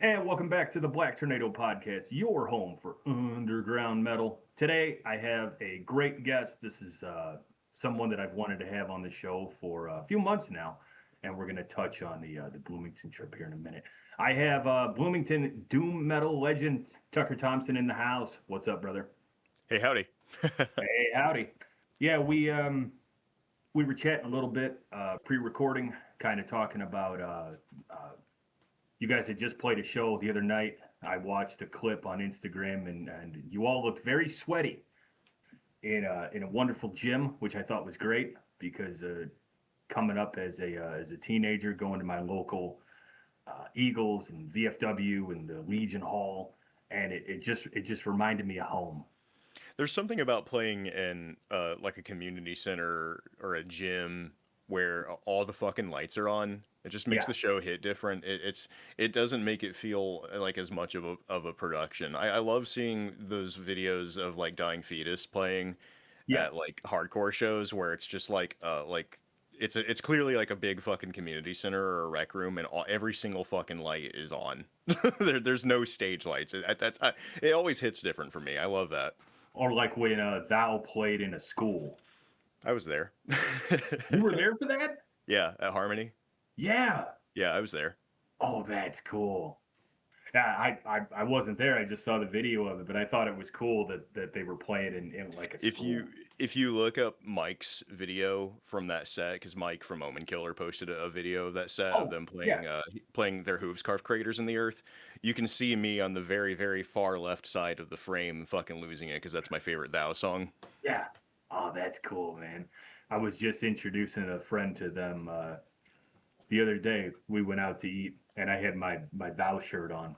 And welcome back to the Black Tornado Podcast, your home for underground metal. Today, I have a great guest. This is someone that I've wanted to have on the show for a few months now, and we're going to touch on the Bloomington trip here in a minute. I have Bloomington doom metal legend Tucker Thompson in the house. What's up, brother? Hey, howdy. Hey, howdy. Yeah, we were chatting a little bit pre-recording, kind of talking about. You guys had just played a show the other night. I watched a clip on Instagram, and you all looked very sweaty in a wonderful gym, which I thought was great because coming up as a teenager, going to my local Eagles and VFW and the Legion Hall, and it just reminded me of home. There's something about playing in like a community center or a gym where all the fucking lights are on. It just makes the show hit different. It doesn't make it feel like as much of a production. I love seeing those videos of like Dying Fetus playing at like hardcore shows where it's just like it's clearly like a big fucking community center or a rec room, and every single fucking light is on. There's no stage lights. It always hits different for me. I love that. Or like when Thou played in a school. I was there. You were there for that? Yeah, at Harmony. Yeah. Yeah, I was there. Oh, that's cool. Yeah, I wasn't there. I just saw the video of it, but I thought it was cool that they were playing in like a school. If you look up Mike's video from that set, because Mike from Omen Killer posted a video of that set of them playing their hooves carved craters in the earth, you can see me on the very, very far left side of the frame fucking losing it because that's my favorite Thou song. Yeah. Oh, that's cool, man. I was just introducing a friend to them the other day. We went out to eat, and I had my Thou shirt on. And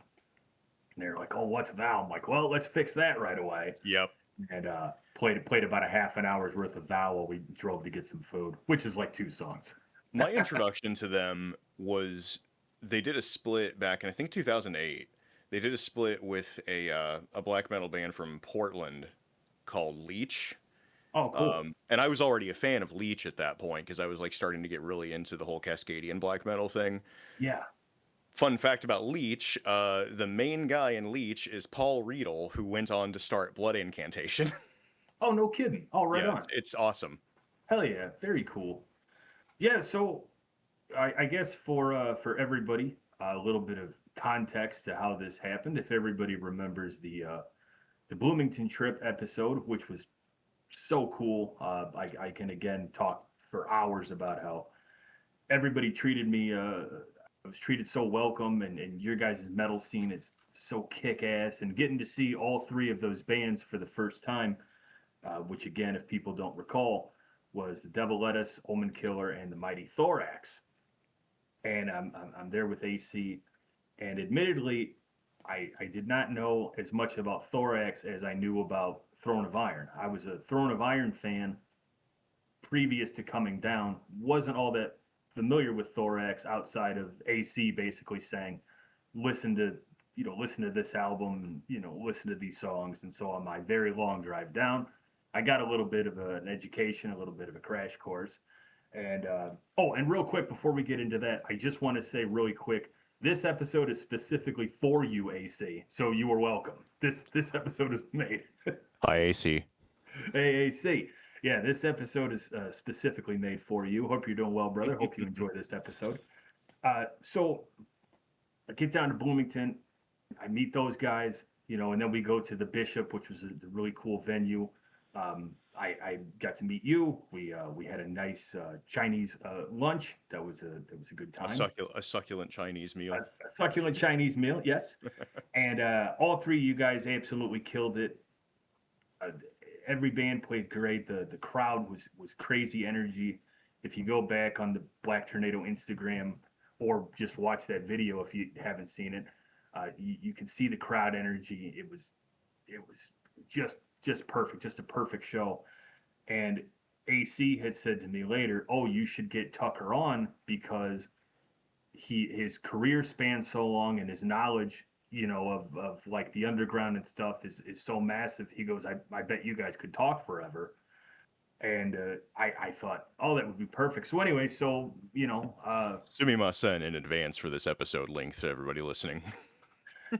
they're like, "Oh, what's Thou?" I'm like, "Well, let's fix that right away." Yep. And played about a half an hour's worth of Thou while we drove to get some food, which is like 2 songs. My introduction to them was they did a split back in I think 2008. They did a split with a black metal band from Portland called Leech. Oh, cool. And I was already a fan of Leech at that point because I was like starting to get really into the whole Cascadian black metal thing. Yeah. Fun fact about Leech, the main guy in Leech is Paul Riedel, who went on to start Blood Incantation. Oh, no kidding. Oh, right on. It's awesome. Hell yeah. Very cool. Yeah, so I guess for everybody, a little bit of context to how this happened. If everybody remembers the Bloomington trip episode, which was so cool. I can again talk for hours about how everybody treated me. I was treated so welcome, and your guys' metal scene is so kick-ass. And getting to see all 3 of those bands for the first time, which again, if people don't recall, was The Devil Let Us, Omen Killer, and the Mighty Thorax. And I'm there with AC, and admittedly, I did not know as much about Thorax as I knew about Throne of Iron. I was a Throne of Iron fan previous to coming down. Wasn't all that familiar with Thorax outside of AC basically saying, listen to this album, listen to these songs. And so on my very long drive down, I got a little bit of an education, a little bit of a crash course. And and real quick before we get into that, I just want to say really quick, this episode is specifically for you, AC. So you are welcome. This episode is made. Hi, AC. Hey, AC. Yeah, this episode is specifically made for you. Hope you're doing well, brother. Hope you enjoy this episode. So I get down to Bloomington. I meet those guys, and then we go to the Bishop, which was a really cool venue. I got to meet you. We had a nice Chinese lunch. That was a good time. A succulent Chinese meal. A succulent Chinese meal, yes. And all 3 of you guys absolutely killed it. Every band played great. The crowd was crazy energy. If you go back on the Black Tornado Instagram or just watch that video if you haven't seen it, you can see the crowd energy. It was just perfect, just a perfect show. And AC had said to me later, "Oh, you should get Tucker on because his career spans so long and his knowledge, of like the underground and stuff is so massive." He goes, I bet you guys could talk forever. And I thought, oh, that would be perfect. So anyway, sumimasen in advance for this episode length to everybody listening.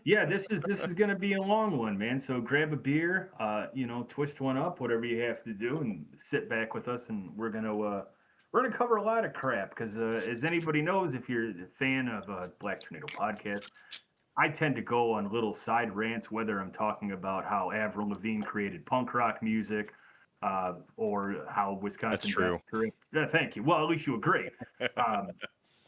Yeah, this is gonna be a long one, man. So grab a beer, twist one up, whatever you have to do, and sit back with us, and we're gonna cover a lot of crap because as anybody knows, if you're a fan of Black Tornado podcast, I tend to go on little side rants, whether I'm talking about how Avril Lavigne created punk rock music, or how That's Wisconsin Death true. Trip. Thank you. Well, at least you agree. Um,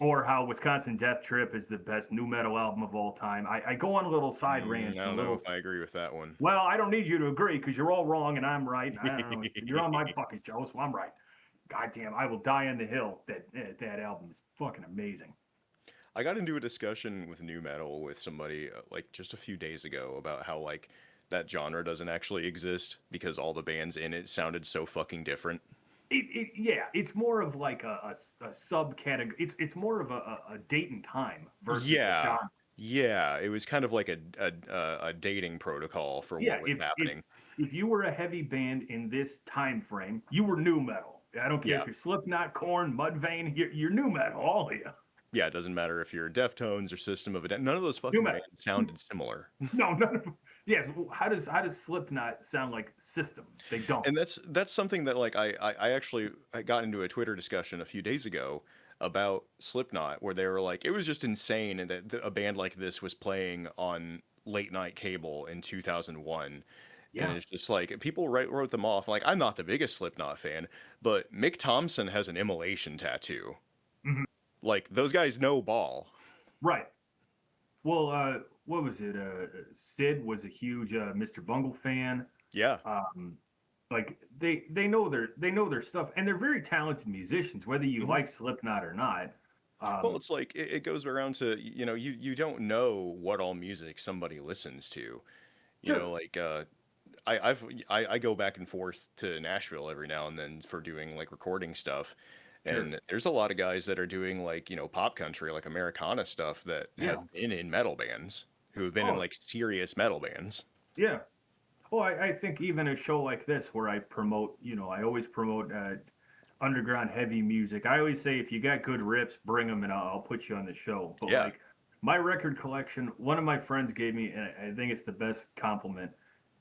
or how Wisconsin Death Trip is the best new metal album of all time. I go on little side I rants and don't know little. if I agree with that one. Well, I don't need you to agree because you're all wrong and I'm right. And I don't know. You're on my fucking show, so I'm right. Goddamn, I will die on the hill. That album is fucking amazing. I got into a discussion with new metal with somebody like just a few days ago about how like that genre doesn't actually exist because all the bands in it sounded so fucking different. Yeah, it's more of like a subcategory. It's more of a date and time versus a Yeah, genre. yeah, it was kind of like a dating protocol for Yeah, what was happening. if you were a heavy band in this time frame, you were new metal. I don't care Yeah, if you're Slipknot, Korn, Mudvayne, you're new metal, all of you. yeah, it doesn't matter if you're Deftones or System of a Down. None of those New fucking metal. bands sounded similar. No, none of them. Yes. How does Slipknot sound like System? They don't. And that's something that like I actually I got into a Twitter discussion a few days ago about Slipknot where they were like it was just insane that a band like this was playing on late night cable in 2001. And Yeah. it's just like people wrote them off. Like I'm not the biggest Slipknot fan, but Mick Thompson has an immolation tattoo. Hmm. Like those guys know ball. Right. Well, what was it? Sid was a huge Mr. Bungle fan. Yeah. Um, like they know their stuff, and they're very talented musicians, whether you Mhm. like Slipknot or not. Well, Um, it's like it goes around to you don't know what all music somebody listens to. You sure, know, like I go back and forth to Nashville every now and then for doing like recording stuff, sure, and there's a lot of guys that are doing like pop country, like Americana stuff that yeah. have been in metal bands who have been in Oh, like serious metal bands. yeah. Well, I think even a show like this where I promote, I always promote underground heavy music. I always say if you got good riffs, bring them and I'll put you on the show. But Yeah. like my record collection, one of my friends gave me, and I think it's the best compliment.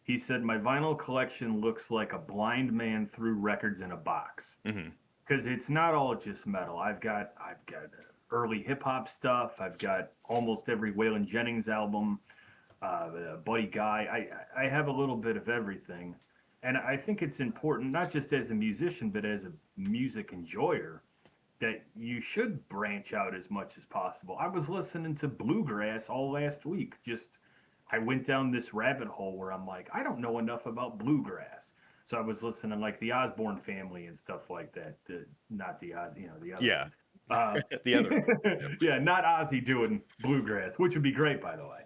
He said my vinyl collection looks like a blind man threw records in a box Hmm. because it's not all just metal. I've got early hip hop stuff. I've got almost every Waylon Jennings album. Buddy Guy. I have a little bit of everything, and I think it's important not just as a musician but as a music enjoyer that you should branch out as much as possible. I was listening to bluegrass all last week. Just I went down this rabbit hole where I'm like, I don't know enough about bluegrass. So I was listening like the Osborne family and stuff like that. Not the the other Yeah. ones. Uh, The other one. yeah, not Ozzy doing bluegrass, which would be great, by the way.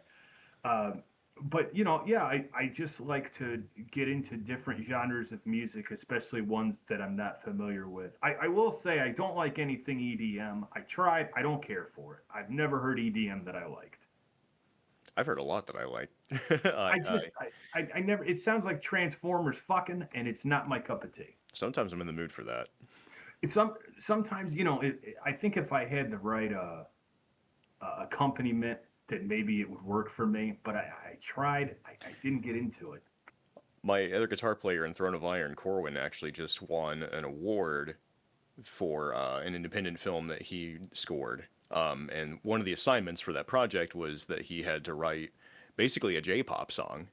Um, but yeah, I just like to get into different genres of music, especially ones that I'm not familiar with. I will say I don't like anything EDM. I tried, I don't care for it. I've never heard EDM that I liked. I've heard a lot that I like. I just I never. It sounds like Transformers fucking, and it's not my cup of tea. Sometimes I'm in the mood for that. Sometimes I think if I had the right accompaniment that maybe it would work for me, but I tried. I didn't get into it. My other guitar player in Throne of Iron, Corwin, actually just won an award for an independent film that he scored. And one of the assignments for that project was that he had to write basically a J-pop song,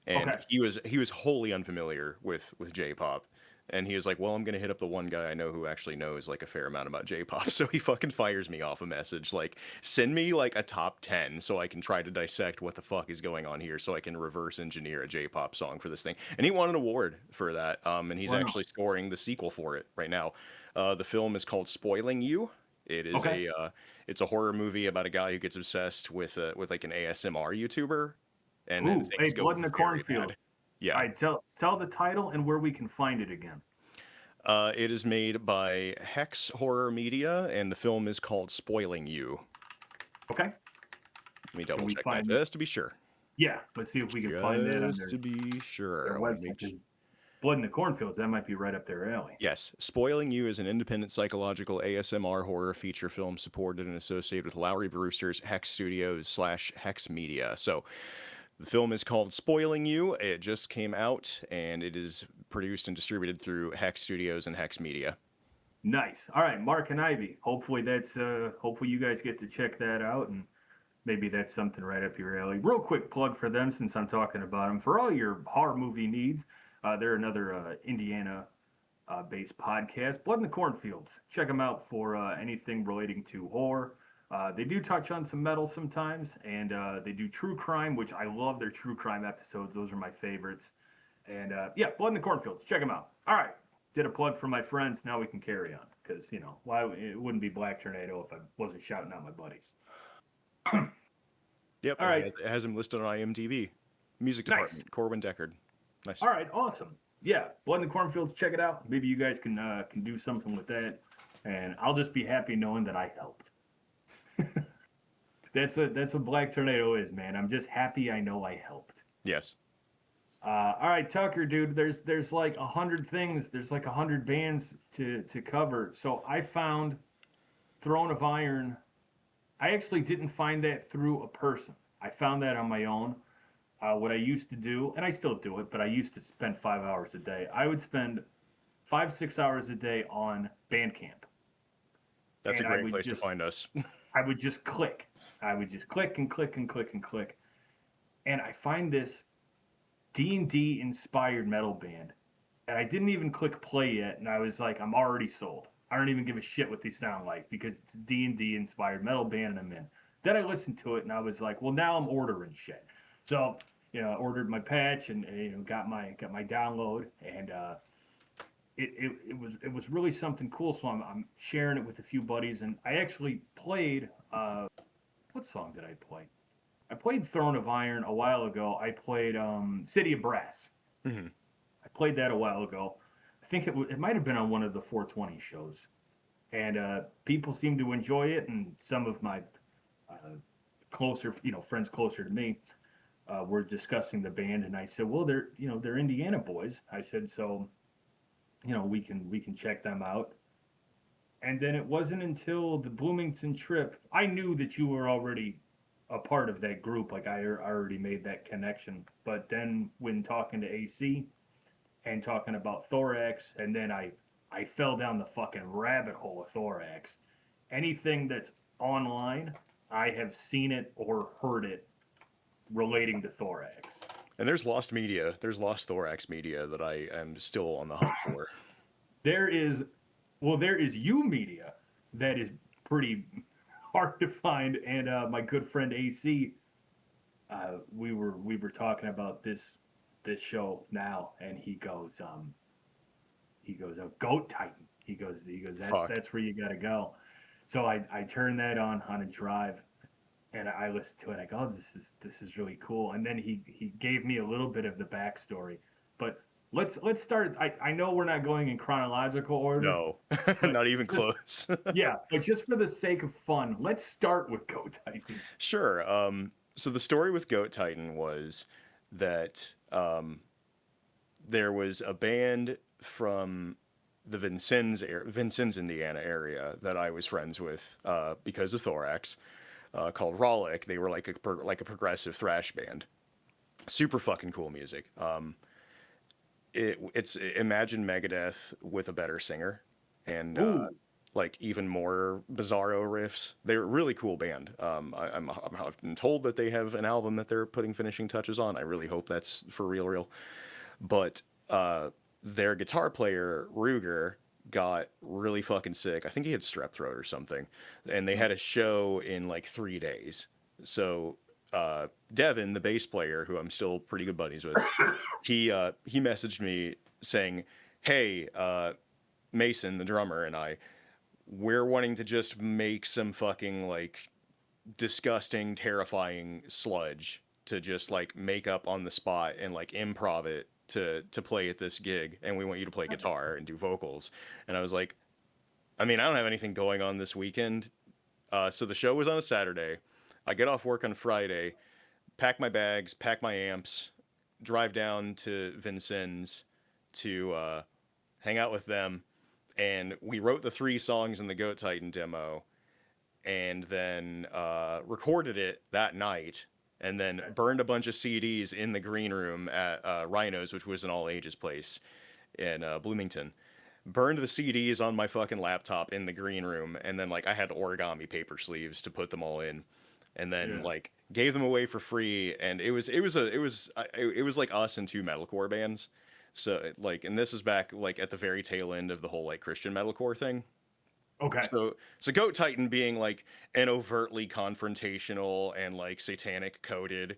and Okay. he was wholly unfamiliar with J-pop. And he was like, "Well, I'm gonna hit up the one guy I know who actually knows like a fair amount about J-pop." So he fucking fires me off a message like, "Send me like a top 10 so I can try to dissect what the fuck is going on here, so I can reverse engineer a J-pop song for this thing." And he won an award for that. And he's Wow. actually scoring the sequel for it right now. The film is called Spoiling You. It is Okay. it's a horror movie about a guy who gets obsessed with like an ASMR YouTuber, and then Ooh, hey, things go Blood in the very Cornfield. bad. Yeah. I tell the title and where we can find it again. It is made by Hex Horror Media, and the film is called Spoiling You. Okay. Let me Can double we check that find? just to be sure. Yeah. Let's see if we can find that on Just to be their sure. I want to make website. Blood in the Cornfields, that might be right up their alley. Yes. Spoiling You is an independent psychological ASMR horror feature film supported and associated with Lowry Brewster's Hex Studios / Hex Media. So the film is called Spoiling You. It just came out, and it is produced and distributed through Hex Studios and Hex Media. Nice. All right, Mark and Ivy. Hopefully hopefully you guys get to check that out, and maybe that's something right up your alley. Real quick plug for them, since I'm talking about them. For all your horror movie needs, they're another Indiana-based podcast, Blood in the Cornfields. Check them out for anything relating to horror. They do touch on some metal sometimes, and they do true crime, which I love their true crime episodes. Those are my favorites. And yeah, Blood in the Cornfields. Check them out. All right. Did a plug for my friends. Now we can carry on, because why it wouldn't be Black Tornado if I wasn't shouting out my buddies. Yep. All right. It has him listed on IMDb. Music department. Nice. Corwin Deckard. Nice. All right. Awesome. Yeah. Blood in the Cornfields. Check it out. Maybe you guys can do something with that, and I'll just be happy knowing that I helped. That's what Black Tornado is, man. I'm just happy I know I helped. Yes. All right, Tucker, dude. There's like 100 things. There's like 100 bands to cover. So I found Throne of Iron. I actually didn't find that through a person. I found that on my own. What I used to do, and I still do it, but I used to spend 5 hours a day. I would spend 5-6 hours a day on Bandcamp. That's a great place to find us. I would just click. I would just click and click and click and click. And I find this D&D inspired metal band, and I didn't even click play yet, and I was like, I'm already sold. I don't even give a shit what they sound like, because it's a D&D inspired metal band and I'm in. Then I listened to it and I was like, well, now I'm ordering shit. So I ordered my patch and got my download, and it was really something cool. So I'm sharing it with a few buddies, and I actually played what song did I play? I played Throne of Iron a while ago. I played City of Brass. Mm-hmm. I played that a while ago. I think it might have been on one of the 420 shows. And people seem to enjoy it, and some of my closer, friends closer to me were discussing the band, and I said, well, they're Indiana boys. I said, so, we can check them out. And then it wasn't until the Bloomington trip, I knew that you were already a part of that group. Like, I already made that connection. But then when talking to AC and talking about Thorax, and then I fell down the fucking rabbit hole of Thorax. Anything that's online, I have seen it or heard it relating to Thorax. And there's lost media. There's lost Thorax media that I am still on the hunt for. There is you media that is pretty hard to find, and my good friend AC, we were talking about this show now, and he goes, oh, Goat Titan. He goes, that's where you gotta go. So I turned that on a drive, and I listened to it. I go, oh, this is really cool. And then he gave me a little bit of the backstory, but let's start. I know we're not going in chronological order. No, not even close. Yeah, but just for the sake of fun, let's start with Goat Titan. Sure. So the story with Goat Titan was that there was a band from the Vincennes, Indiana area that I was friends with because of Thorax, called Rollick. They were like a progressive thrash band. Super fucking cool music. It's imagine Megadeth with a better singer, and like even more bizarro riffs. They're a really cool band. I've been told that they have an album that they're putting finishing touches on. I really hope that's for real. But their guitar player Ruger got really fucking sick. I think he had strep throat or something, and they had a show in like 3 days. So Devin, the bass player, who I'm still pretty good buddies with, he messaged me saying, hey, Mason, the drummer, and we're wanting to just make some fucking like disgusting, terrifying sludge to just like make up on the spot and like improv it to play at this gig, and we want you to play guitar and do vocals. And I was like, I mean, I don't have anything going on this weekend. So the show was on a Saturday. I get off work on Friday, pack my bags, pack my amps, drive down to Vincennes to hang out with them, and we wrote the 3 songs in the Goat Titan demo, and then recorded it that night, and then burned a bunch of CDs in the green room at Rhino's, which was an all ages place in Bloomington. Burned the CDs on my fucking laptop in the green room, and then like I had origami paper sleeves to put them all in, and then like gave them away for free. And it was like us and 2 metalcore bands. So like, and this is back like at the very tail end of the whole like Christian metalcore thing. Okay. So Goat Titan being like an overtly confrontational and like satanic coded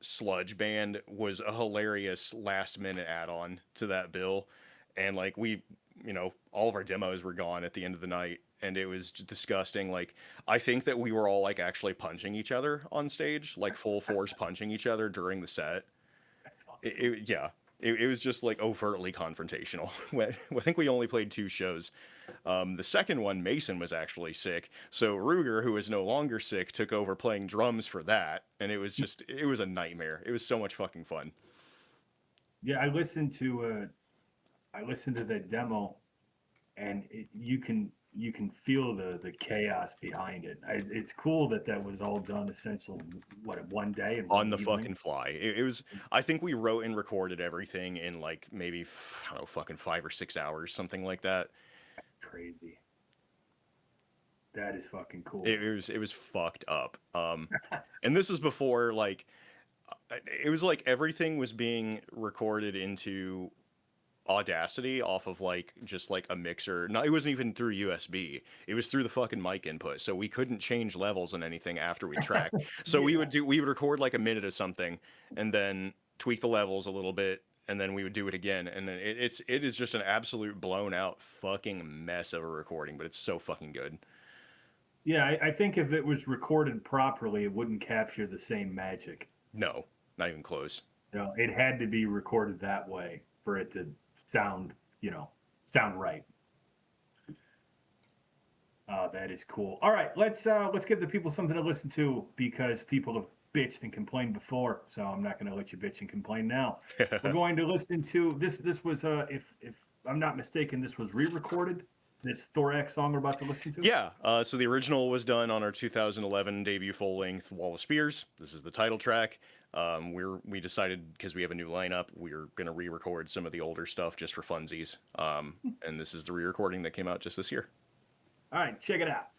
sludge band was a hilarious last minute add-on to that bill. And like we, you know, all of our demos were gone at the end of the night, and it was just disgusting. Like I think that we were all like actually punching each other on stage, like full force punching each other during the set. That's awesome. It was just like overtly confrontational. I think we only played 2 shows. The second one, Mason was actually sick, so Ruger, who is no longer sick, took over playing drums for that, and it was a nightmare. It was so much fucking fun. Yeah, I listened to that demo, and you can feel the chaos behind it. It's cool that was all done essentially one day on the fucking fly. It was. I think we wrote and recorded everything in like maybe I don't know, fucking 5 or 6 hours, something like that. Crazy. That is fucking cool. It was fucked up. And this is before like it was like everything was being recorded into Audacity off of like just like a mixer. No, it wasn't even through USB. It was through the fucking mic input. So we couldn't change levels and anything after we tracked. So we would record like a minute of something and then tweak the levels a little bit, and then we would do it again. And then it is just an absolute blown out fucking mess of a recording, but it's so fucking good. Yeah, I think if it was recorded properly, it wouldn't capture the same magic. No, not even close. You know, it had to be recorded that way for it to sound right. That is cool. All right, let's give the people something to listen to, because people have bitched and complained before, so I'm not going to let you bitch and complain now. We're going to listen to this. This was if I'm not mistaken, this was re-recorded. This Thorax song we're about to listen to. Yeah. So the original was done on our 2011 debut full-length Wall of Spears. This is the title track. We decided, because we have a new lineup, we're going to re-record some of the older stuff just for funsies. And this is the re-recording that came out just this year. All right, check it out.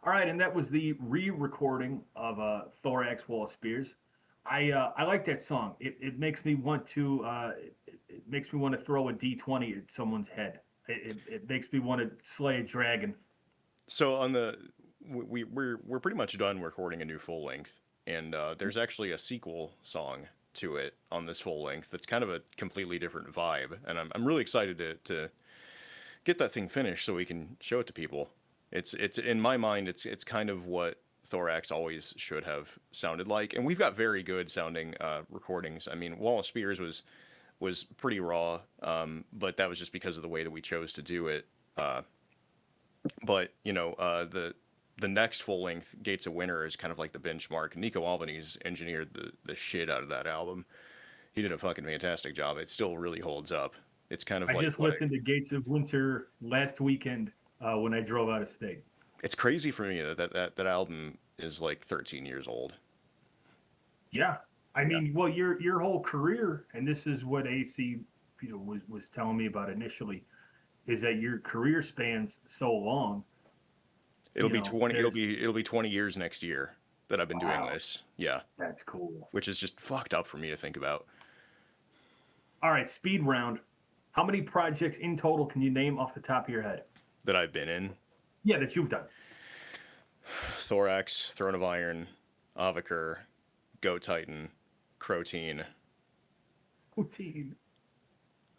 All right, and that was the re-recording of Thorax Wall Spears. I like that song. It makes me want to it makes me want to throw a D20 at someone's head. It makes me want to slay a dragon. So on the we're pretty much done recording a new full length, and there's actually a sequel song to it on this full length that's kind of a completely different vibe, and I'm really excited to get that thing finished so we can show it to people. It's in my mind it's kind of what Thorax always should have sounded like, and we've got very good sounding recordings. I mean, Wall of Spears was pretty raw, but that was just because of the way that we chose to do it. But the next full length, Gates of Winter, is kind of like the benchmark. Nico Albany's engineered the shit out of that album. He did a fucking fantastic job. It still really holds up. It's kind of I like just listened to Gates of Winter last weekend when I drove out of state. It's crazy for me that album is like 13 years old. Yeah, I mean, well, your whole career, and this is what AC, was telling me about initially, is that your career spans so long. It'll be 20. It'll be 20 years next year that I've been doing this. Yeah, that's cool. Which is just fucked up for me to think about. All right, speed round. How many projects in total can you name off the top of your head? That I've been in? Yeah, that you've done. Thorax, Throne of Iron, Avacur, Go Titan, Croteen. Croteen.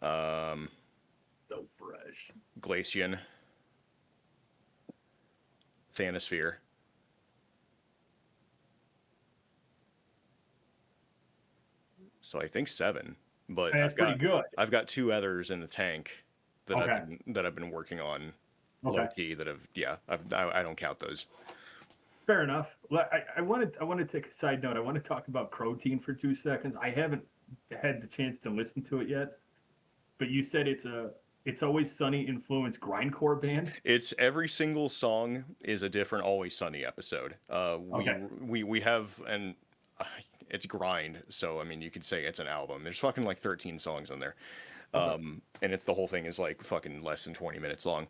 So fresh. Glacian. Thanosphere. So I think 7. But that's pretty good. I've got 2 others in the tank that I've been working on low key that I don't count those. Fair enough. I want to take a side note. I want to talk about Croteen for 2 seconds. I haven't had the chance to listen to it yet, but you said it's Always Sunny influenced grindcore band. It's every single song is a different Always Sunny episode. We have it's grind, so I mean you could say it's an album. There's fucking like 13 songs on there. And it's the whole thing is like fucking less than 20 minutes long.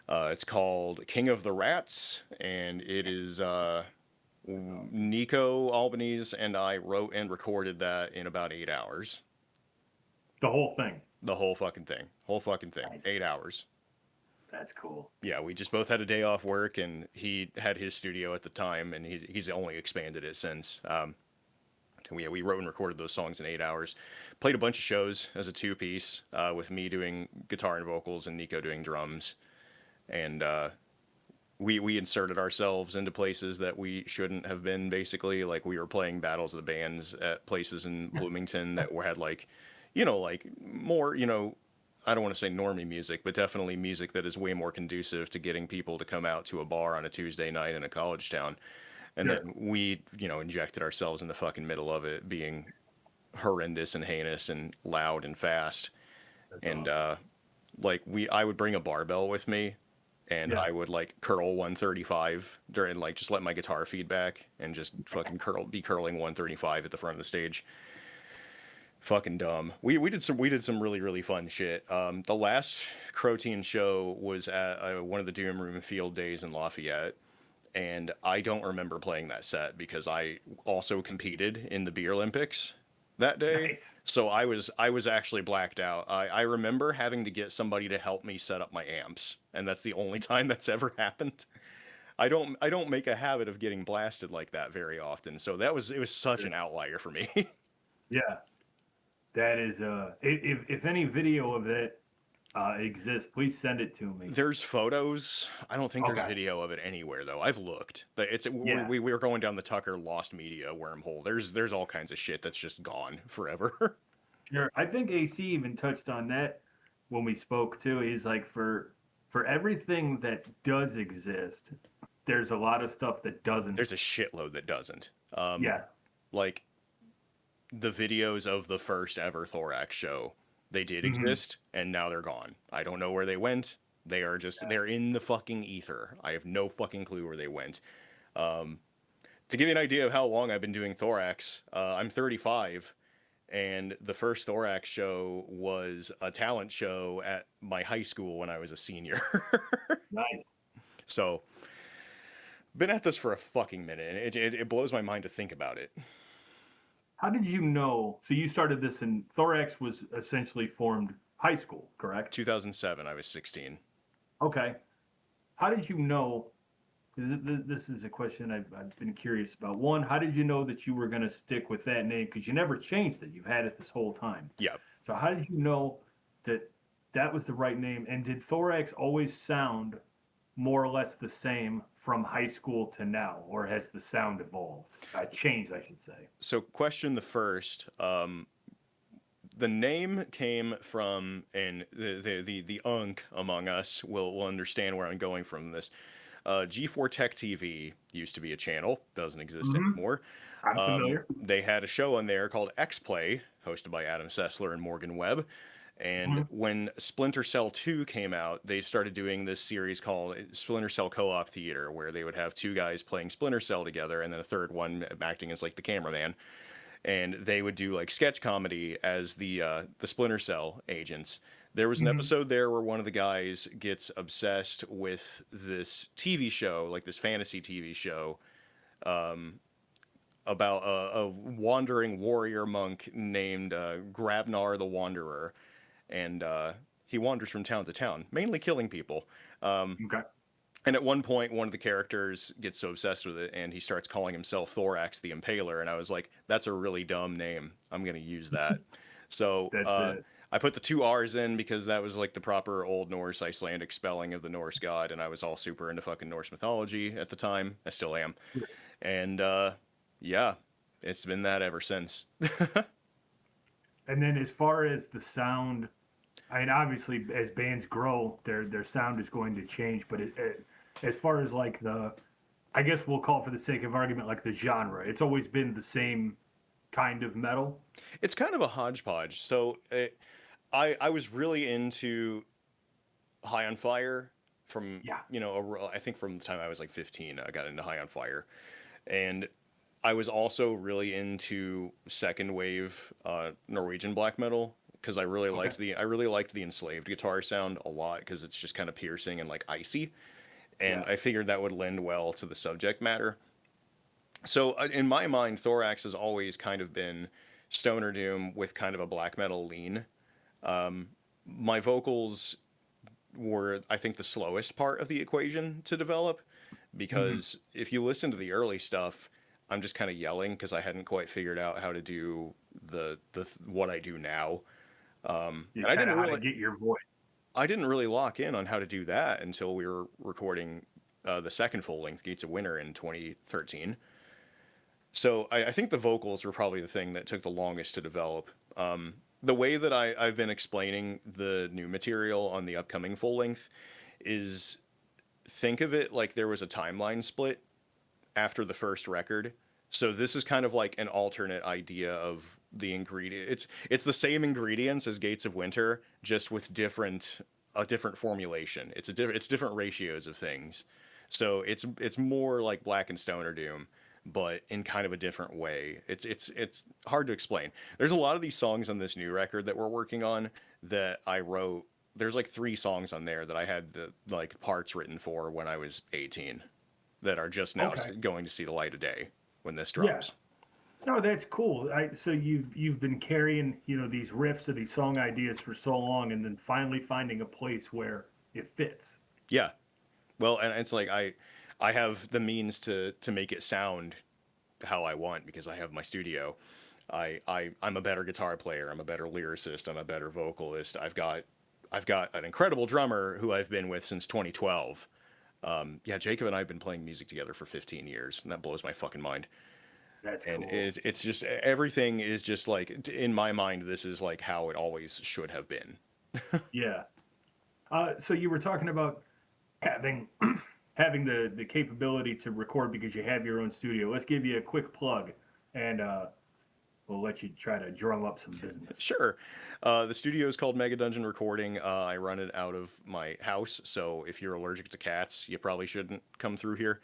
It's called King of the Rats, and it is Nico Albanese and I wrote and recorded that in about 8 hours. The whole thing. The whole fucking thing. Nice. 8 hours. That's cool. Yeah, we just both had a day off work, and he had his studio at the time, and he's only expanded it since. We wrote and recorded those songs in 8 hours. Played a bunch of shows as a 2-piece with me doing guitar and vocals and Nico doing drums. And we inserted ourselves into places that we shouldn't have been, basically. Like, we were playing battles of the bands at places in Bloomington that had, like, like more, I don't want to say normie music, but definitely music that is way more conducive to getting people to come out to a bar on a Tuesday night in a college town. And then we, injected ourselves in the fucking middle of it, being horrendous and heinous and loud and fast. That's awesome. I would bring a barbell with me, and I would like curl 135 during, like, just let my guitar feedback and just fucking be curling 135 at the front of the stage. Fucking dumb. We did some really, really fun shit. The last Croteen show was at one of the Doom Room field days in Lafayette. And I don't remember playing that set because I also competed in the Beer Olympics that day. Nice. So I was actually blacked out. I remember having to get somebody to help me set up my amps, and that's the only time that's ever happened. I don't make a habit of getting blasted like that very often. So it was such an outlier for me. Yeah. That is if any video of that exists, please send it to me. There's photos. I don't think there's video of it anywhere though. I've looked. We were going down the Tucker lost media wormhole. There's all kinds of shit that's just gone forever. Sure. I think AC even touched on that when we spoke too. He's like, for everything that does exist, there's a lot of stuff that doesn't. There's a shitload that doesn't. Like the videos of the first ever Thorax show. They did exist, and now they're gone. I don't know where they went. They are they're in the fucking ether. I have no fucking clue where they went. To give you an idea of how long I've been doing Thorax, I'm 35, and the first Thorax show was a talent show at my high school when I was a senior. Nice. So, Been at this for a fucking minute, and it blows my mind to think about it. How did you know? So you started this in Thorax was essentially formed high school, correct? 2007, I was 16. Okay. How did you know? This is a question I've been curious about. One, how did you know that you were going to stick with that name? Because you never changed it. You've had it this whole time. Yeah. So how did you know that that was the right name? And did Thorax always sound more or less the same from high school to now, or has the sound evolved? Changed, I should say. So, question the first. The name came from, and the unk among us will understand where I'm going from this. G4 Tech TV used to be a channel, doesn't exist anymore. I'm familiar. They had a show on there called X Play, hosted by Adam Sessler and Morgan Webb. And when Splinter Cell 2 came out, they started doing this series called Splinter Cell Co-op Theater, where they would have two guys playing Splinter Cell together, and then a third one acting as like the cameraman. And they would do like sketch comedy as the Splinter Cell agents. There was an episode there where one of the guys gets obsessed with this TV show, like this fantasy TV show, about a wandering warrior monk named Grabnar the Wanderer, and he wanders from town to town, mainly killing people. Okay. And at one point, one of the characters gets so obsessed with it, and he starts calling himself Thorax the Impaler. And I was like, that's a really dumb name. I'm going to use that. So I put the two R's in because that was like the proper Old Norse Icelandic spelling of the Norse god. And I was all super into fucking Norse mythology at the time. I still am. And yeah, it's been that ever since. And then as far as the sound, I mean, obviously, as bands grow, their sound is going to change. But as far as like I guess we'll call it for the sake of argument, like the genre, it's always been the same kind of metal. It's kind of a hodgepodge. So I was really into High on Fire from, I think from the time I was like 15, I got into High on Fire. And I was also really into second wave Norwegian black metal, because I really liked the Enslaved guitar sound a lot, because it's just kind of piercing and like icy, and I figured that would lend well to the subject matter. So in my mind, Thorax has always kind of been stoner doom with kind of a black metal lean. My vocals were, I think, the slowest part of the equation to develop, because if you listen to the early stuff, I'm just kind of yelling because I hadn't quite figured out how to do the what I do now. And I didn't really get your voice. I didn't really lock in on how to do that until we were recording the second full length, Gates of Winter, in 2013. So I think the vocals were probably the thing that took the longest to develop. The way that I've been explaining the new material on the upcoming full length is, think of it like there was a timeline split after the first record. So this is kind of like an alternate idea of the ingredient. It's the same ingredients as Gates of Winter, just with a different formulation. It's different ratios of things. So it's more like Black and Stoner Doom, but in kind of a different way. It's hard to explain. There's a lot of these songs on this new record that we're working on that I wrote. There's like 3 songs on there that I had the like parts written for when I was 18 that are just now going to see the light of day when this drops. Yeah. No, that's cool. So you've been carrying, these riffs or these song ideas for so long, and then finally finding a place where it fits. Yeah. Well, and it's like I have the means to make it sound how I want, because I have my studio. I'm a better guitar player. I'm a better lyricist. I'm a better vocalist. I've got an incredible drummer who I've been with since 2012. Jacob and I have been playing music together for 15 years, and that blows my fucking mind. That's cool. And it's just, everything is just like, in my mind, this is like how it always should have been. Yeah. So you were talking about having the capability to record because you have your own studio. Let's give you a quick plug, and we'll let you try to drum up some business. Sure. The studio is called Mega Dungeon Recording. I run it out of my house, so if you're allergic to cats, you probably shouldn't come through here.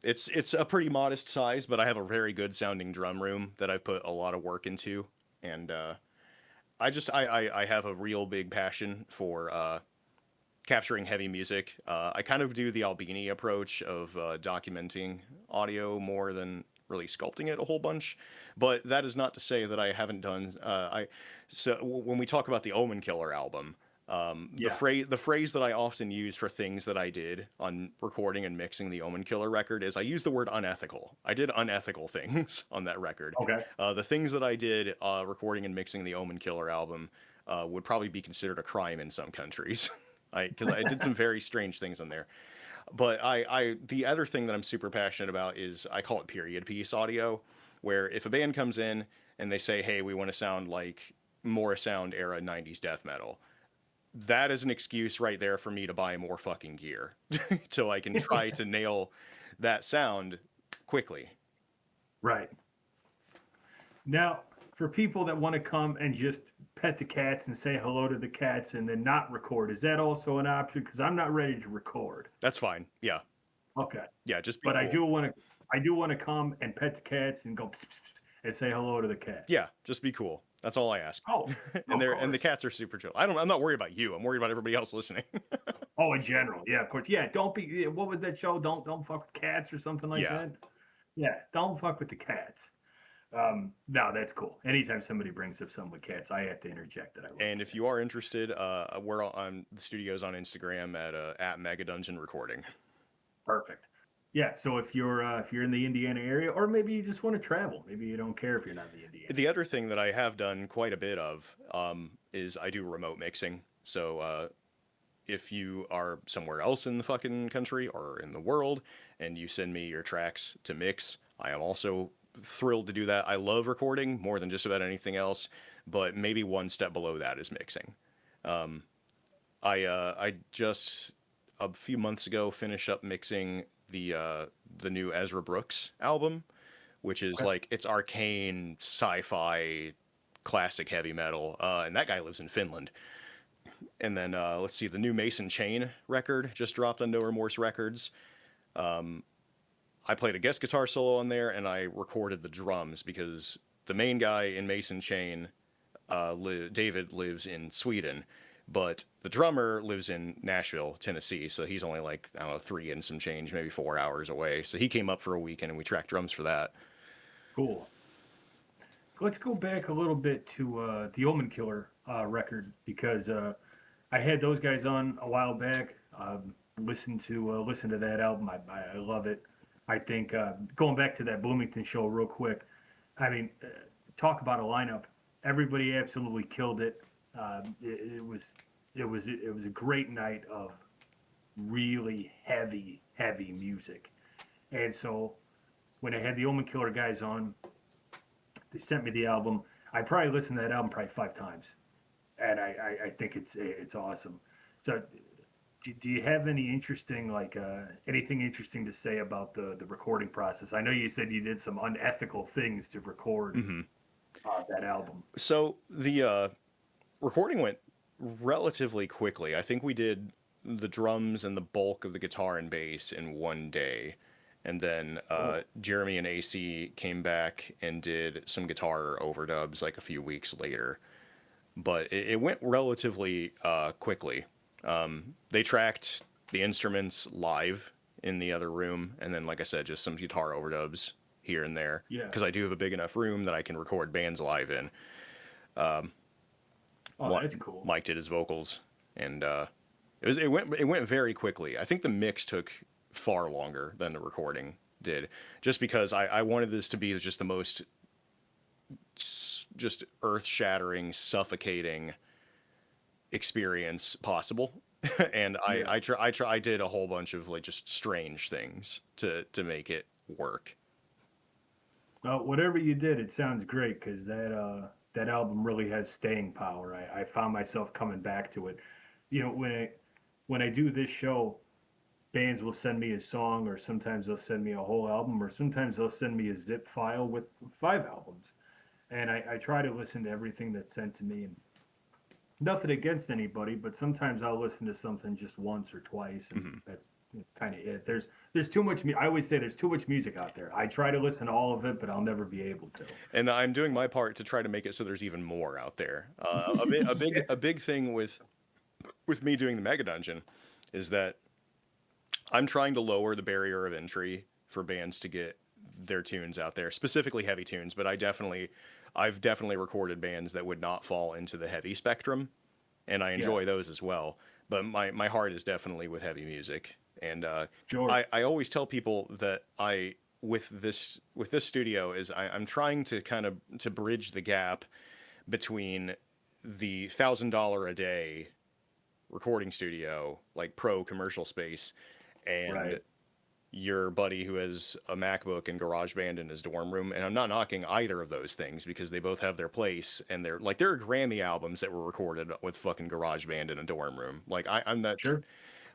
It's a pretty modest size, but I have a very good sounding drum room that I've put a lot of work into, and I have a real big passion for capturing heavy music. I kind of do the Albini approach of documenting audio more than really sculpting it a whole bunch. But that is not to say that I haven't done. When we talk about the Omen Killer album, Yeah. the phrase that I often use for things that I did on recording and mixing the Omen Killer record is I use the word unethical. I did unethical things on that record. Okay. The things that I did recording and mixing the Omen Killer album would probably be considered a crime in some countries. Because I did some very strange things on there. But the other thing that I'm super passionate about is I call it period piece audio, where if a band comes in and they say, hey, we want to sound like Morrisound era 90s death metal, that is an excuse right there for me to buy more fucking gear so I can try to nail that sound quickly. Right. Now, for people that want to come and just pet the cats and say hello to the cats and then not record, is that also an option? Because I'm not ready to record. That's fine. Yeah. Okay. Yeah, just But cool. I do want to come and pet the cats and go pss, pss, pss, and say hello to the cats. Yeah, just be cool. That's all I ask. Oh, and the cats are super chill. I'm not worried about you. I'm worried about everybody else listening. Oh, in general, yeah, of course, yeah. Don't be. What was that show? Don't fuck with cats or something like that. Yeah, don't fuck with the cats. No, that's cool. Anytime somebody brings up something with cats, I have to interject that. And if you are interested, we're on the studio's on Instagram at Mega Dungeon Recording. Perfect. Yeah. So if you're in the Indiana area, or maybe you just want to travel, maybe you don't care if you're not in the Indiana. The other thing that I have done quite a bit of is I do remote mixing. So if you are somewhere else in the fucking country or in the world, and you send me your tracks to mix, I am also thrilled to do that. I love recording more than just about anything else, but maybe one step below that is mixing. I just a few months ago finished up mixing the new Ezra Brooks album, which is like it's arcane sci-fi classic heavy metal, and that guy lives in Finland. And then let's see, the new Mason Chain record just dropped on No Remorse Records. I played a guest guitar solo on there, and I recorded the drums because the main guy in Mason Chain, David, lives in Sweden, but the drummer lives in Nashville, Tennessee, so he's only like, I don't know, 3 and some change, maybe 4 hours away. So he came up for a weekend, and we tracked drums for that. Cool. Let's go back a little bit to the Omen Killer record, because I had those guys on a while back. Listen to that album. I love it. I think going back to that Bloomington show real quick. I mean, talk about a lineup. Everybody absolutely killed it. It was a great night of really heavy music. And so when I had the Omen Killer guys on, they sent me the album. I probably listened to that album probably 5 times, and I think it's awesome. So, do you have any interesting anything interesting to say about the recording process? I know you said you did some unethical things to record that album. So the recording went relatively quickly. I think we did the drums and the bulk of the guitar and bass in one day. And then Jeremy and AC came back and did some guitar overdubs like a few weeks later. But it went relatively quickly. They tracked the instruments live in the other room. And then, like I said, just some guitar overdubs here and there. Yeah. Because I do have a big enough room that I can record bands live in. That's cool. Mike did his vocals. And it went very quickly. I think the mix took far longer than the recording did, just because I wanted this to be just the most just earth-shattering, suffocating experience possible. And I did a whole bunch of like just strange things to make it work. Well, whatever you did, it sounds great, because that album really has staying power. I found myself coming back to it. You know, when I do this show, bands will send me a song, or sometimes they'll send me a whole album, or sometimes they'll send me a zip file with 5 albums. And I try to listen to everything that's sent to me. And nothing against anybody, but sometimes I'll listen to something just once or twice, and that's kind of it. There's too much. I always say there's too much music out there. I try to listen to all of it, but I'll never be able to. And I'm doing my part to try to make it so there's even more out there. A big thing with with me doing the Mega Dungeon is that I'm trying to lower the barrier of entry for bands to get their tunes out there, specifically heavy tunes, but I've definitely recorded bands that would not fall into the heavy spectrum, and I Yeah, enjoy those as well. But my heart is definitely with heavy music, and sure. I always tell people that with this studio is I'm trying to kind of to bridge the gap between the $1,000 a day recording studio, like pro commercial space, and Right. your buddy who has a MacBook and GarageBand in his dorm room. And I'm not knocking either of those things because they both have their place, and there are Grammy albums that were recorded with fucking GarageBand in a dorm room. Like I'm not. Sure.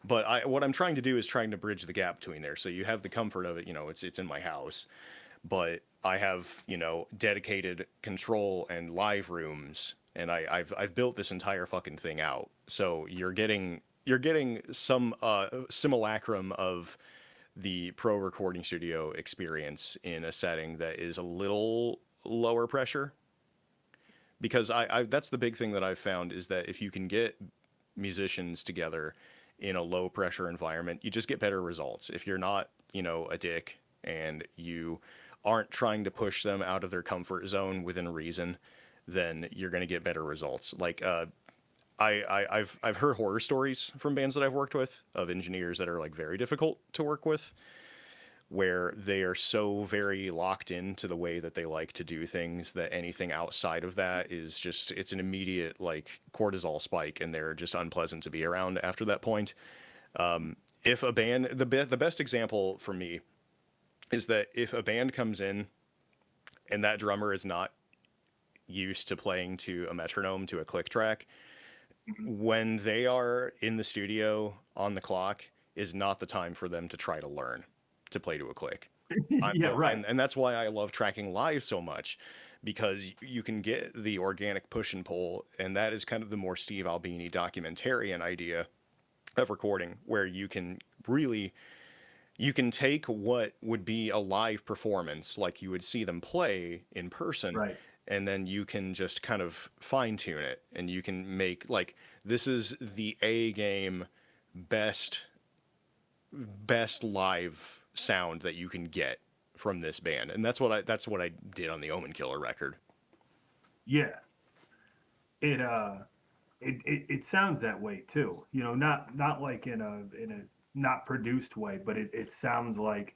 But what I'm trying to do is trying to bridge the gap between there. So you have the comfort of it, it's in my house, but I have, dedicated control and live rooms, and I've built this entire fucking thing out. So you're getting some simulacrum of the pro recording studio experience in a setting that is a little lower pressure. Because I that's the big thing that I've found is that if you can get musicians together in a low pressure environment, you just get better results. If you're not, a dick and you aren't trying to push them out of their comfort zone within reason, then you're going to get better results. Like I've heard horror stories from bands that I've worked with of engineers that are like very difficult to work with, where they are so very locked into the way that they like to do things that anything outside of that is just it's an immediate like cortisol spike, and they're just unpleasant to be around after that point. If a band, the best example for me is that if a band comes in and that drummer is not used to playing to a metronome, to a click track, Mhm. when they are in the studio on the clock is not the time for them to try to learn to play to a click. Yeah, right. And that's why I love tracking live so much, because you can get the organic push and pull, and that is kind of the more Steve Albini documentarian idea of recording, where you can take what would be a live performance like you would see them play in person, Right. and then you can just kind of fine tune it, and you can make like this is the A game best live sound that you can get from this band. And that's what I did on the Omen Killer record. Yeah. It it sounds that way too. Not like in a not produced way, but it sounds like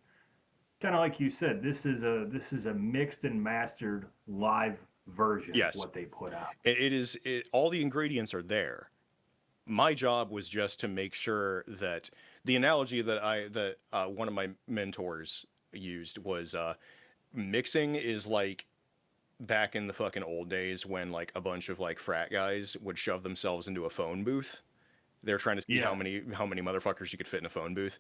kind of like you said. This is a mixed and mastered live version of Yes, what they put out. all the ingredients are there. My job was just to make sure that the analogy that one of my mentors used was mixing is like back in the fucking old days when like a bunch of like frat guys would shove themselves into a phone booth. They're trying to see Yeah. how many motherfuckers you could fit in a phone booth.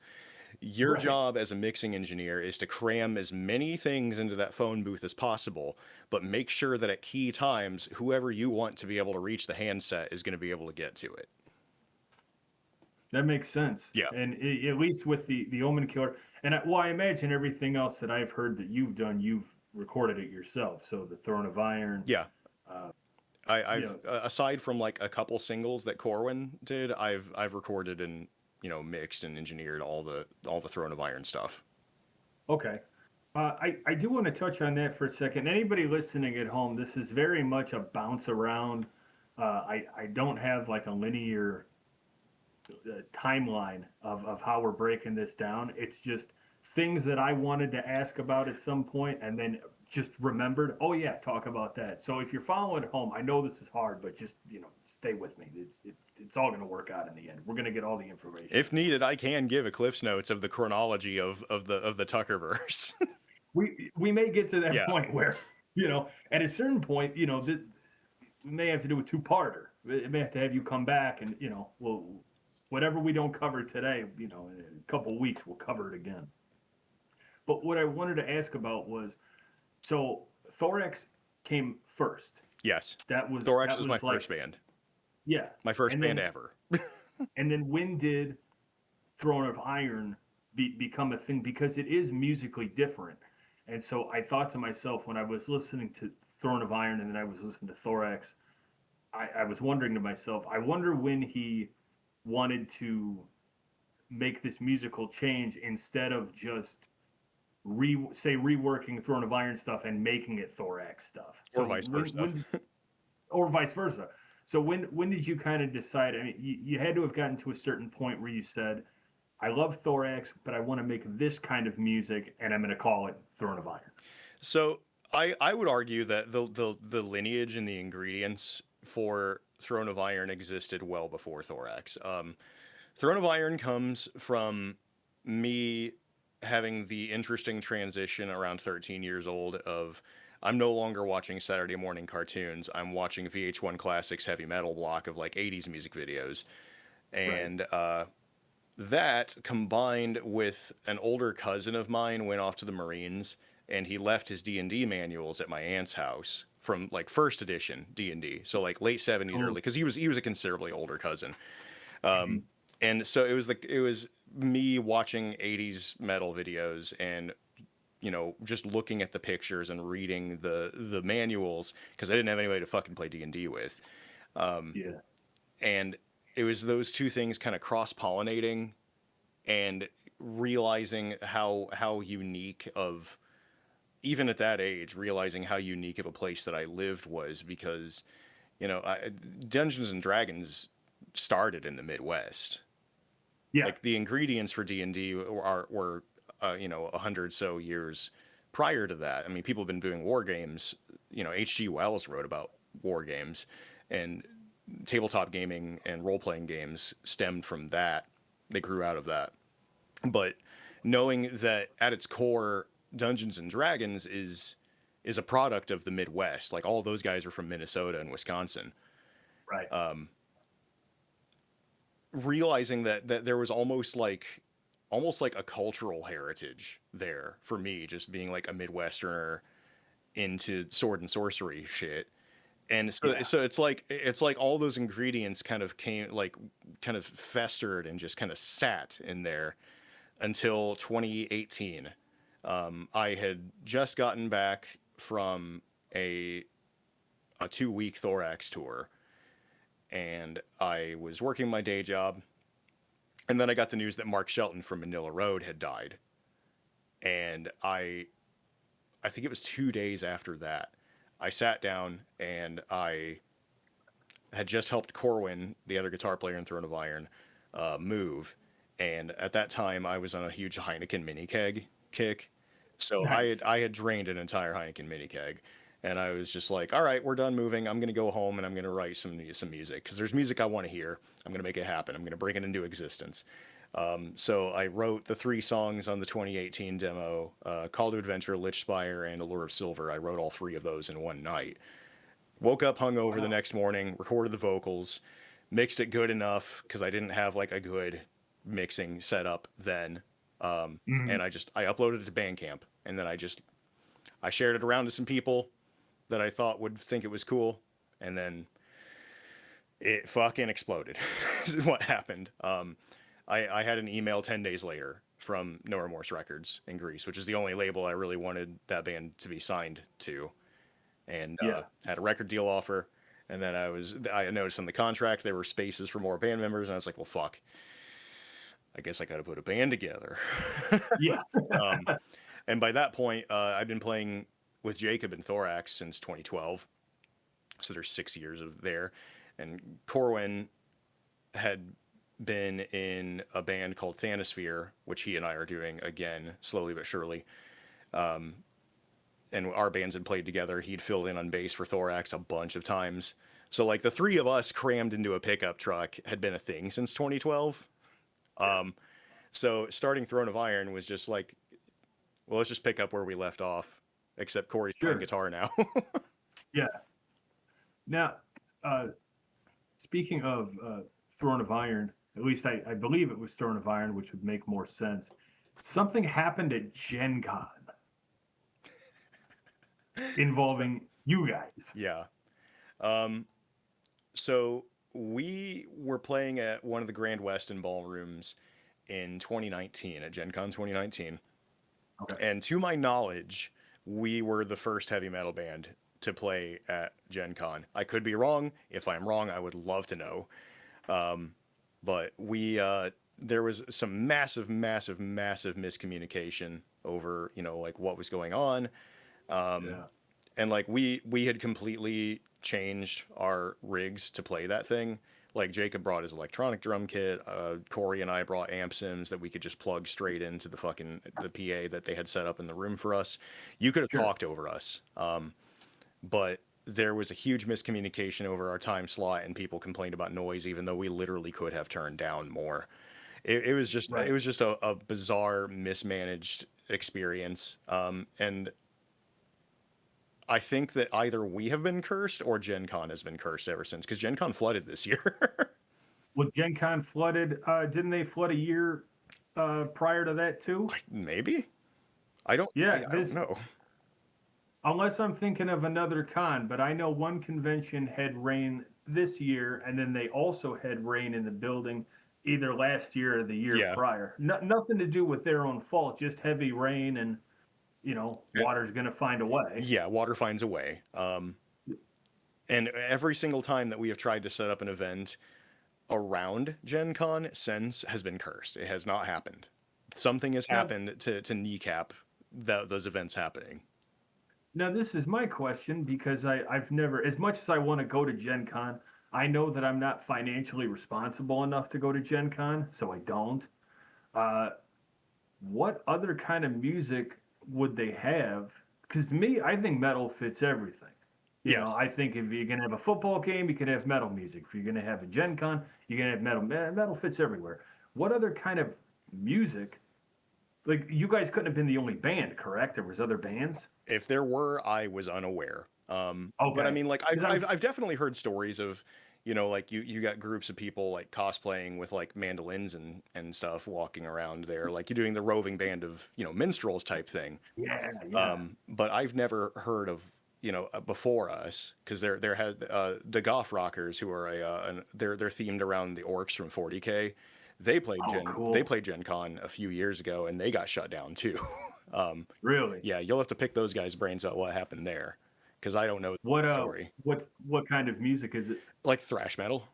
Your Right. job as a mixing engineer is to cram as many things into that phone booth as possible, but make sure that at key times, whoever you want to be able to reach the handset is going to be able to get to it. That makes sense. Yeah. And at least with the Omen Killer, and I imagine everything else that I've heard that you've done, you've recorded it yourself. So the Throne of Iron, Yeah. uh, you I've know, aside from like a couple singles that Corwin did, I've recorded and mixed and engineered all the Throne of Iron stuff. okay. I do want to touch on that for a second. Anybody listening at home, this is very much a bounce around. I don't have like a linear timeline of how we're breaking this down. It's just things that I wanted to ask about at some point and then just remembered, oh yeah, talk about that. So if you're following at home, I know this is hard, but just, stay with me. It's all going to work out in the end. We're going to get all the information. If needed, I can give a Cliff's Notes of the chronology of the Tuckerverse. We may get to that Yeah. point where, at a certain point, we may have to do a two-parter. It may have to have you come back and, we'll whatever we don't cover today, in a couple of weeks we'll cover it again. But what I wanted to ask about was, so Thorax came first. Yes. That Thorax was my was like, first band. yeah. My first And band then ever. and then when did Throne of Iron become a thing? Because it is musically different. And so I thought to myself when I was listening to Throne of Iron and then I was listening to Thorax, I was wondering to myself, I wonder when he wanted to make this musical change instead of just reworking Throne of Iron stuff and making it Thorax stuff. Or So vice versa. or vice versa. So when did you kind of decide? I mean, you had to have gotten to a certain point where you said, I love Thorax, but I want to make this kind of music, and I'm going to call it Throne of Iron. So I would argue that the lineage and the ingredients for Throne of Iron existed well before Thorax. Throne of Iron comes from me having the interesting transition around 13 years old of I'm no longer watching Saturday morning cartoons. I'm watching VH1 Classics heavy metal block of like 80s music videos. And that combined with an older cousin of mine went off to the Marines and he left his D&D manuals at my aunt's house from like first edition D&D. So like late 70s early cuz he was a considerably older cousin. And so it was me watching 80s metal videos and just looking at the pictures and reading the manuals because I didn't have anybody to fucking play D&D with. And it was those two things kind of cross-pollinating and realizing how unique of, even at that age, realizing how unique of a place that I lived was because, Dungeons and Dragons started in the Midwest. Yeah. Like the ingredients for D&D were 100 so years prior to that. I mean, people have been doing war games. H.G. Wells wrote about war games, and tabletop gaming and role-playing games stemmed from that. They grew out of that. But knowing that at its core, Dungeons and Dragons is a product of the Midwest. Like all those guys are from Minnesota and Wisconsin. Right. Realizing that there was almost like a cultural heritage there for me, just being like a Midwesterner into sword and sorcery shit. And so it's like all those ingredients kind of festered and just kind of sat in there until 2018. I had just gotten back from a 2-week Thorax tour, and I was working my day job, and then I got the news that Mark Shelton from Manila Road had died. And I think it was 2 days after that, I sat down and I had just helped Corwin, the other guitar player in Throne of Iron, move. And at that time, I was on a huge Heineken mini keg kick. So nice. I had drained an entire Heineken mini keg. And I was just like, all right, we're done moving. I'm going to go home and I'm going to write some music because there's music I want to hear. I'm going to make it happen. I'm going to bring it into existence. So I wrote the 3 songs on the 2018 demo, Call to Adventure, Lich Spire, and Allure of Silver. I wrote all 3 of those in one night. Woke up hungover the next morning, recorded the vocals, mixed it good enough because I didn't have like a good mixing setup then. And I uploaded it to Bandcamp, and then I shared it around to some people that I thought would think it was cool, and then it fucking exploded. This is what happened. I had an email 10 days later from No Remorse Records in Greece, which is the only label I really wanted that band to be signed to, and had a record deal offer. And then I noticed on the contract there were spaces for more band members, and I was like, well, fuck. I guess I got to put a band together. Yeah. And by that point, I've been playing with Jacob and Thorax since 2012. So there's 6 years of there. And Corwin had been in a band called Thanosphere, which he and I are doing again, slowly but surely. And our bands had played together. He'd filled in on bass for Thorax a bunch of times. So like the 3 of us crammed into a pickup truck had been a thing since 2012. So starting Throne of Iron was just like, well, let's just pick up where we left off, except Corey's playing guitar now. Yeah. Now, speaking of Throne of Iron, at least I believe it was Throne of Iron, which would make more sense. Something happened at Gen Con involving you guys. Yeah. So we were playing at one of the Grand Westin ballrooms in 2019, at Gen Con 2019. Okay. And to my knowledge, we were the first heavy metal band to play at Gen Con. I could be wrong. If I'm wrong, I would love to know. but there was some massive, massive, massive miscommunication over, like what was going on. Yeah. And like we had completely changed our rigs to play that thing. Like Jacob brought his electronic drum kit. Corey and I brought amp sims that we could just plug straight into the PA that they had set up in the room for us. You could have Sure. talked over us, but there was a huge miscommunication over our time slot, and people complained about noise, even though we literally could have turned down more. It was just Right. a bizarre, mismanaged experience, and I think that either we have been cursed or Gen Con has been cursed ever since, because Gen Con flooded this year. Well, Gen Con flooded. Didn't they flood a year prior to that too? Maybe. I don't. Yeah, I don't know. unless I'm thinking of another con, but I know one convention had rain this year, and then they also had rain in the building either last year or the year Yeah. prior. Nothing to do with their own fault, just heavy rain, and water's going to find a way. Yeah, water finds a way. And every single time that we have tried to set up an event around Gen Con since has been cursed. It has not happened. Something has happened to kneecap those events happening. Now, this is my question because I've never, as much as I want to go to Gen Con, I know that I'm not financially responsible enough to go to Gen Con, so I don't. Uh, what other kind of music would they have? Because to me, I think metal fits everything. Yes. I think if you're going to have a football game, you can have metal music. If you're going to have a Gen Con, you're going to have metal. Metal fits everywhere. What other kind of music? Like, you guys couldn't have been the only band, correct? There was other bands? If there were, I was unaware. But Okay. I mean, like, 'Cause I've definitely heard stories of, like you got groups of people like cosplaying with like mandolins and stuff walking around there, like you're doing the roving band of, minstrels type thing. yeah. But I've never heard of, before us, because there had the Goth Rockers, who are they're themed around the orcs from 40K. They played Cool. they played Gen Con a few years ago, and they got shut down too. Really? Yeah, you'll have to pick those guys' brains out what happened there, because I don't know What the story. what kind of music is it? Like thrash metal.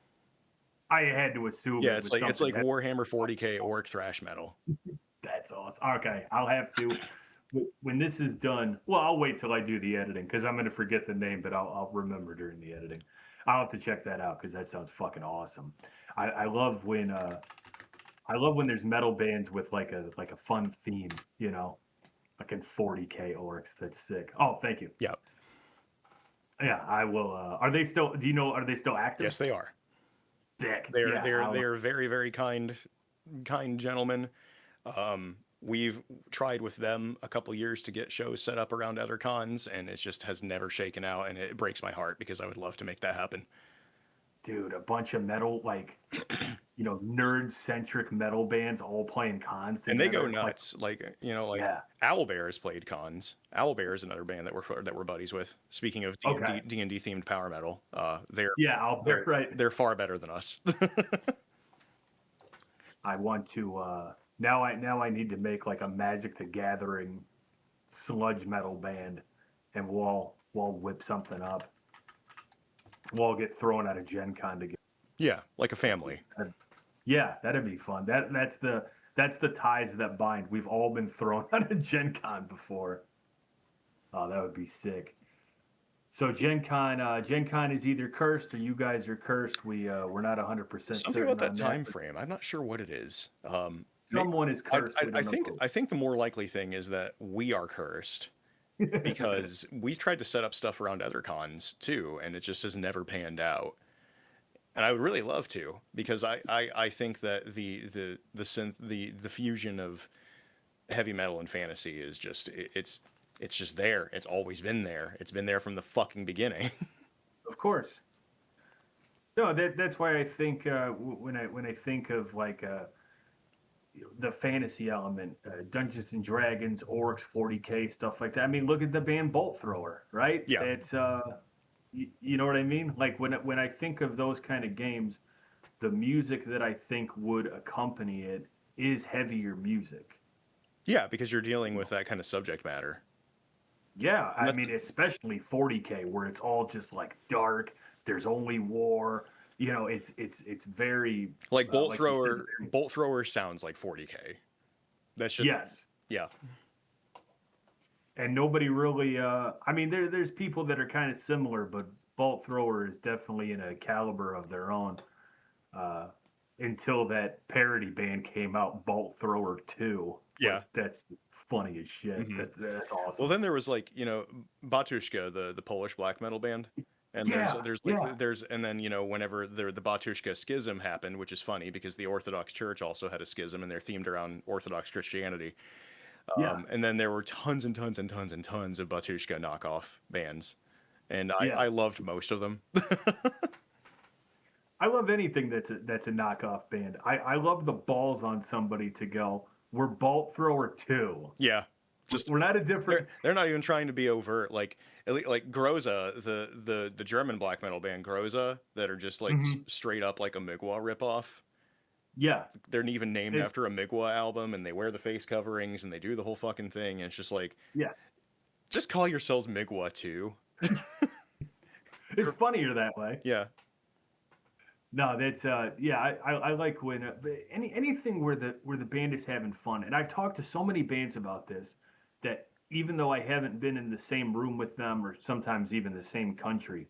I had to assume Yeah, it it's was like something Warhammer 40K orc thrash metal. that's awesome. Okay, I'll have to when this is done. Well, I'll wait till I do the editing because I'm going to forget the name, but I'll remember during the editing. I'll have to check that out because that sounds fucking awesome. I love when there's metal bands with like a fun theme, like in 40K orcs. That's sick. Oh, thank you. Yeah. Yeah, I will. Are they still? Do you know? Are they still active? Yes, they are. Sick. They're very, very kind gentlemen. We've tried with them a couple years to get shows set up around other cons, and it just has never shaken out, and it breaks my heart because I would love to make that happen. Dude, a bunch of metal, like, nerd-centric metal bands all playing cons together. And they go nuts. Yeah. Owlbears played cons. Owlbear is another band that we're buddies with. Speaking of D&D themed power metal, they're far better than us. I want to now I need to make like a Magic the Gathering sludge metal band, and we'll whip something up. We'll all get thrown out of Gen Con together. Yeah, like a family. Yeah, that'd be fun. That's the ties that bind. We've all been thrown out of Gen Con before. Oh, that would be sick. So Gen Con is either cursed or you guys are cursed. We're not 100% Something about that time frame. I'm not sure what it is. Someone is cursed. I think the more likely thing is that we are cursed. Because we've tried to set up stuff around other cons too, and it just has never panned out. And I would really love to, because I think that the fusion of heavy metal and fantasy is just it's just there. It's always been there. It's been there from the fucking beginning. Of course. No, that's why I think when I think of like the fantasy element, Dungeons and Dragons, Orcs, 40K, stuff like that. I mean, look at the band Bolt Thrower, right? Yeah. It's you know what I mean? Like when I think of those kind of games, the music that I think would accompany it is heavier music. Yeah, because you're dealing with that kind of subject matter. Yeah, I mean, especially 40K, where it's all just like dark. There's only war. You know, it's very Like like you said. bolt thrower sounds like 40K. That should Yes, yeah. and nobody really. I mean, there's people that are kind of similar, but Bolt Thrower is definitely in a caliber of their own. Uh, until that parody band came out, Bolt Thrower 2 Yeah. that's funny as shit. Hmm. That's Well, awesome. then there was like, Batushka, the Polish black metal band. And Yeah, yeah, and then, whenever the Batushka schism happened, which is funny because the Orthodox Church also had a schism and they're themed around Orthodox Christianity. yeah, And then there were tons and tons and tons and tons of Batushka knockoff bands. And yeah. I loved most of them. I love anything that's a knockoff band. I love the balls on somebody to go, we're Bolt Thrower 2. Yeah. Just We're not a different. they're not even trying to be overt. Like like Groza, the German black metal band Groza, that are just like Mhm. straight up like a Migwa ripoff. Yeah, They're even named it, after a Migwa album, and they wear the face coverings and they do the whole fucking thing. And it's just like, yeah. just call yourselves Migwa too. It's funnier that way. Yeah. No, that's yeah. I like when anything where the band is having fun, and I've talked to so many bands about this that even though I haven't been in the same room with them or sometimes even the same country,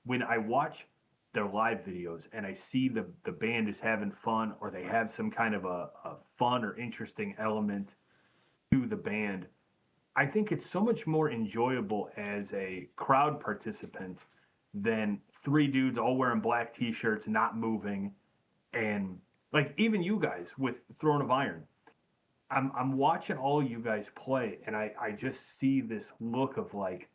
when I watch their live videos and I see the band is having fun or they have some kind of a fun or interesting element to the band, I think it's so much more enjoyable as a crowd participant than three dudes all wearing black t-shirts, not moving, and like even you guys with Throne of Iron. I'm watching all you guys play, and I just see this look of like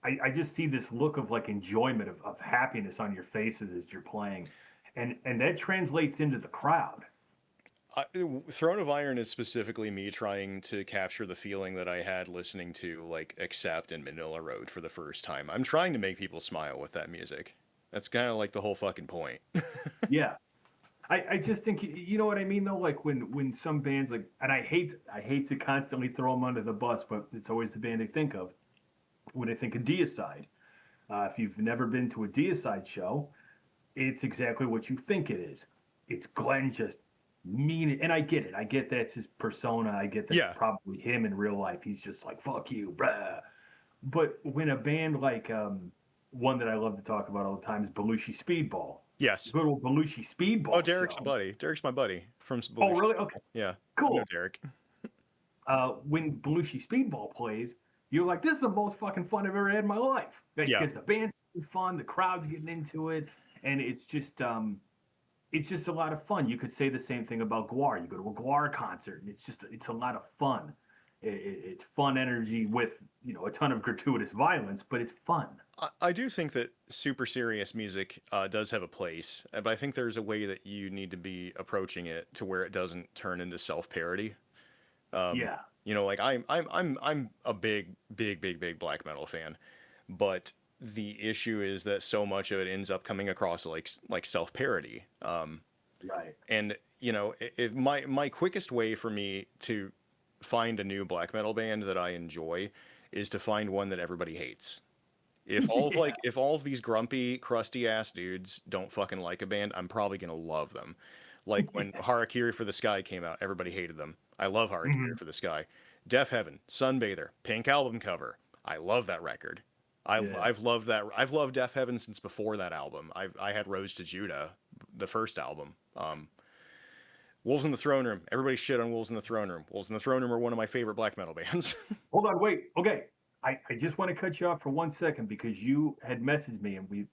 I just see this look of like enjoyment of happiness on your faces as you're playing, and that translates into the crowd. Throne of Iron is specifically me trying to capture the feeling that I had listening to like Accept and Manila Road for the first time. I'm trying to make people smile with that music. That's kind of like the whole fucking point. Yeah, I just think you know what I mean though. Like when some bands like, and I hate to constantly throw them under the bus, but it's always the band I think of when I think of Deicide. If you've never been to a Deicide show, it's exactly what you think it is. It's Glenn just mean it, and I get it. I get that's his persona. I get that's Yeah. probably him in real life. He's just like fuck you, bruh. But when a band like one that I love to talk about all the time is Belushi Speedball. Yes. Good old Belushi Oh, Speedball Derek's a show. buddy. Derek's my buddy from Oh, Belushi. really? Okay, Yeah. I know cool. Derek. When Belushi Speedball plays, you're like, this is the most fucking fun I've ever had in my life. Yeah. Because the band's having fun, the crowd's getting into it, and it's just a lot of fun. You could say the same thing about Guar. You go to a Guar concert, and it's a lot of fun. It's fun energy with a ton of gratuitous violence, but it's fun. I do think that super serious music does have a place, but I think there's a way that you need to be approaching it to where it doesn't turn into self-parody. Yeah, Like I'm a big black metal fan, but the issue is that so much of it ends up coming across like self-parody. right. And my quickest way for me to find a new black metal band that I enjoy is to find one that everybody hates. If all of Yeah. if all of these grumpy, crusty ass dudes don't fucking like a band, I'm probably gonna love them. Like when Harakiri for the Sky came out, everybody hated them. I love Harakiri Mhm. for the Sky. Deaf Heaven, Sunbather, pink album cover. I love that record. Yeah. I've loved that. I've loved Deaf Heaven since before that album. I had Rose to Judah, the first album. Wolves in the Throne Room. Everybody shit on Wolves in the Throne Room. Wolves in the Throne Room are one of my favorite black metal bands. Hold on, wait. Okay, I just want to cut you off for 1 second because you had messaged me and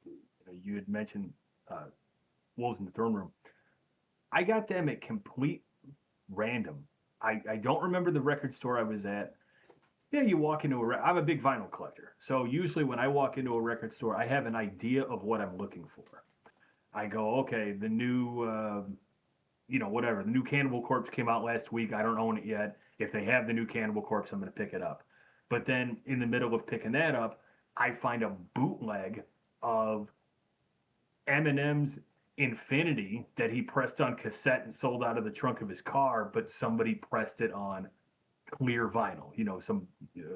you had mentioned Wolves in the Throne Room. I got them at complete random. I don't remember the record store I was at. Yeah, you walk into I'm a big vinyl collector. So usually when I walk into a record store, I have an idea of what I'm looking for. I go, okay, the new, whatever, the new Cannibal Corpse came out last week. I don't own it yet. If they have the new Cannibal Corpse, I'm going to pick it up. But then in the middle of picking that up, I find a bootleg of Eminem's Infinity that he pressed on cassette and sold out of the trunk of his car, but somebody pressed it on clear vinyl, some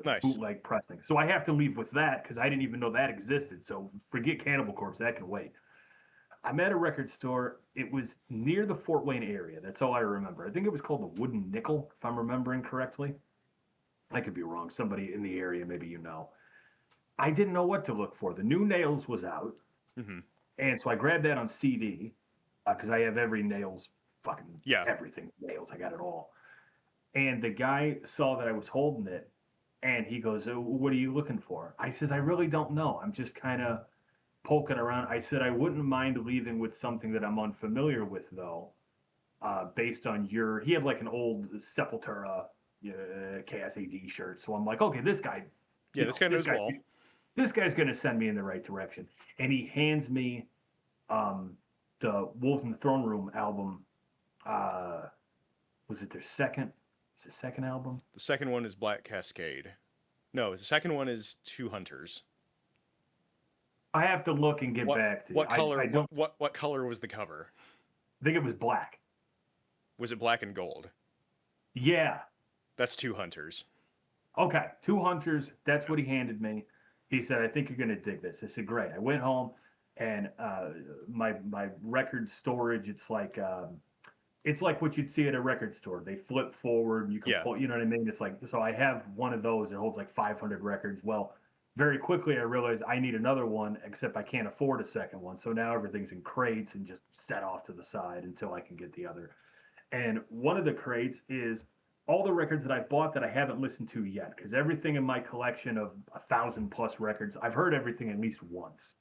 Nice. bootleg pressing. So I have to leave with that because I didn't even know that existed. So forget Cannibal Corpse, that can wait. I'm at a record store. It was near the Fort Wayne area. That's all I remember. I think it was called the Wooden Nickel, if I'm remembering correctly. I could be wrong. Somebody in the area, maybe you know. I didn't know what to look for. The new Nails was out, Mm-hmm. and so I grabbed that on CD because I have every Nails, fucking Yeah. everything Nails. I got it all. And the guy saw that I was holding it, and he goes, "What are you looking for?" I says, "I really don't know. I'm just kind of poking around." I said, "I wouldn't mind leaving with something that I'm unfamiliar with, though, based on your." He had like an old Sepultura KSAD shirt, so I'm like, "Okay, this guy, Yeah, this guy knows well. This guy's going to send me in the right direction." And he hands me the Wolves in the Throne Room album. Was it their second? It's the second album. The second one is Black Cascade. No, the second one is Two Hunters. I have to look and get back to you. What color? What color was the cover? I think it was black. Was it black and gold? Yeah. That's Two Hunters. Okay, Two Hunters. That's what he handed me. He said, "I think you're gonna dig this." I said, "Great." I went home, and my record storage. It's like what you'd see at a record store. They flip forward. You can pull. You know what I mean? It's like, so I have one of those. It holds like 500 records. Well, very quickly I realized I need another one, except I can't afford a second one. So now everything's in crates and just set off to the side until I can get the other. And one of the crates is all the records that I've bought that I haven't listened to yet, because everything in my collection of 1,000+ records, I've heard everything at least once.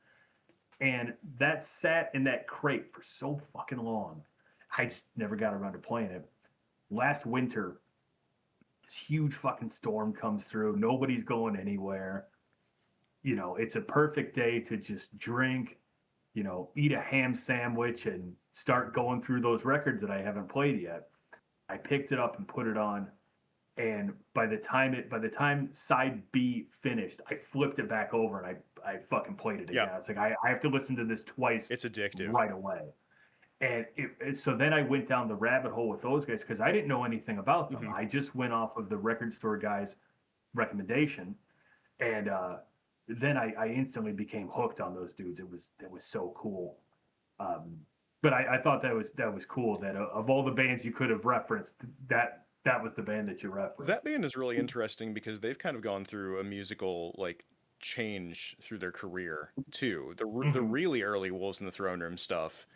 And that sat in that crate for so fucking long. I just never got around to playing it. Last winter, this huge fucking storm comes through. Nobody's going anywhere. You know, it's a perfect day to just drink, you know, eat a ham sandwich and start going through those records that I haven't played yet. I picked it up and put it on, and by the time side B finished, I flipped it back over and I fucking played it again. I was like, I have to listen to this twice. It's addictive right away. And so then I went down the rabbit hole with those guys because I didn't know anything about them. Mm-hmm. I just went off of the record store guy's recommendation, and then I instantly became hooked on those dudes. It was so cool. But I thought that was cool that of all the bands you could have referenced, that was the band that you referenced. That band is really interesting because they've kind of gone through a musical like change through their career too. The really early Wolves in the Throne Room stuff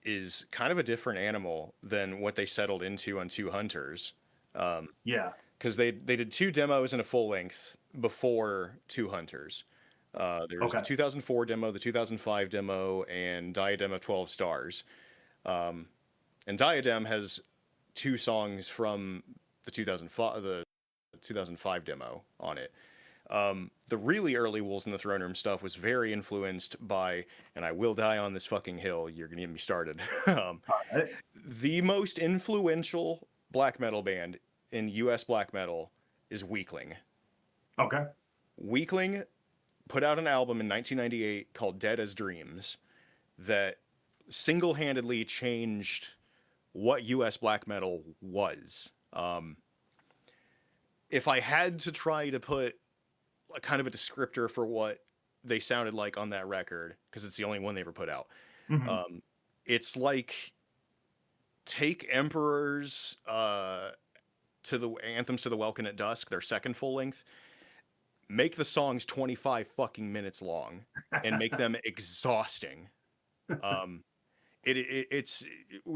is kind of a different animal than what they settled into on Two Hunters. Yeah. Because they did 2 demos and a full length before Two Hunters. There's the 2004 demo, the 2005 demo, and Diadem of 12 Stars. And Diadem has 2 songs from the 2005 demo on it. The really early Wolves in the Throne Room stuff was very influenced by, and I will die on this fucking hill, you're going to get me started. The most influential black metal band in US black metal is Weakling. Okay. Weakling put out an album in 1998 called Dead as Dreams that single-handedly changed what US black metal was. If I had to try to put a kind of a descriptor for what they sounded like on that record, because it's the only one they ever put out, it's like take Emperor's to the Anthems to the Welkin at Dusk, their second full length, make the songs 25 fucking minutes long and make them exhausting. It's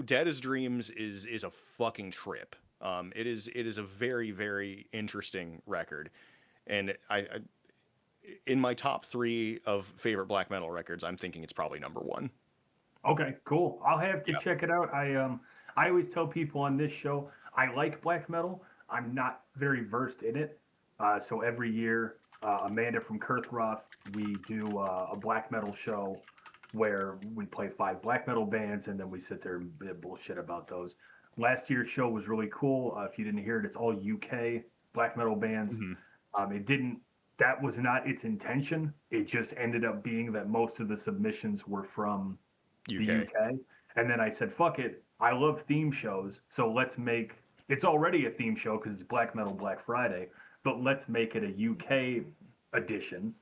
Dead as Dreams is a fucking trip. It is a very, very interesting record. And I in my top 3 of favorite black metal records, I'm thinking it's probably number 1. Okay, cool. I'll have to check it out. I always tell people on this show, I like black metal. I'm not very versed in it. So every year, Amanda from Kurthroth, we do a black metal show where we play 5 black metal bands, and then we sit there and bullshit about those. Last year's show was really cool. If you didn't hear it, it's all UK black metal bands. Mm-hmm. That was not its intention. It just ended up being that most of the submissions were from the UK. And then I said, fuck it. I love theme shows. So let's make, it's already a theme show because it's Black Metal Black Friday, but let's make it a UK edition.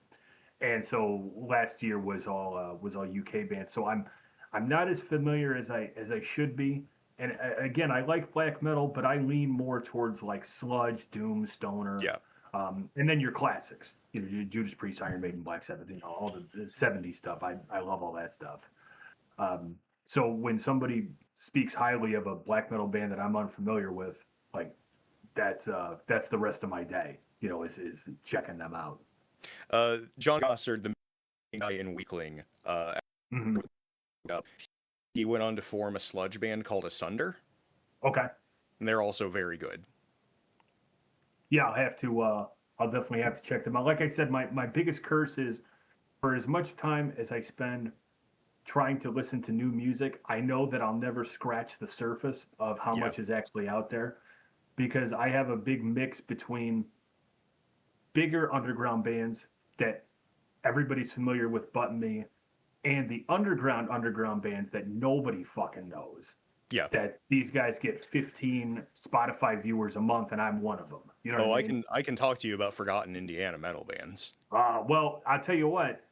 And so last year was all UK bands. So I'm not as familiar as I should be. And again, I like black metal, but I lean more towards like sludge, doom, stoner, Yeah. and then your classics. You know, Judas Priest, Iron Maiden, Black Sabbath, you know, all the 70s stuff. I love all that stuff. Um, so when somebody speaks highly of a black metal band that I'm unfamiliar with, like that's the rest of my day. You know, is checking them out. John Gossard, the main guy in Weakling, Hmm. he went on to form a sludge band called Asunder, Okay. and they're also very good. Yeah, I'll have to. I'll definitely have to check them out. Like I said, my biggest curse is for as much time as I spend trying to listen to new music, I know that I'll never scratch the surface of how Yeah. much is actually out there because I have a big mix between bigger underground bands that everybody's familiar with but me and the underground bands that nobody fucking knows. Yeah. That these guys get 15 Spotify viewers a month and I'm one of them. You know what Oh, I mean? I can talk to you about forgotten Indiana metal bands. Well, I'll tell you what,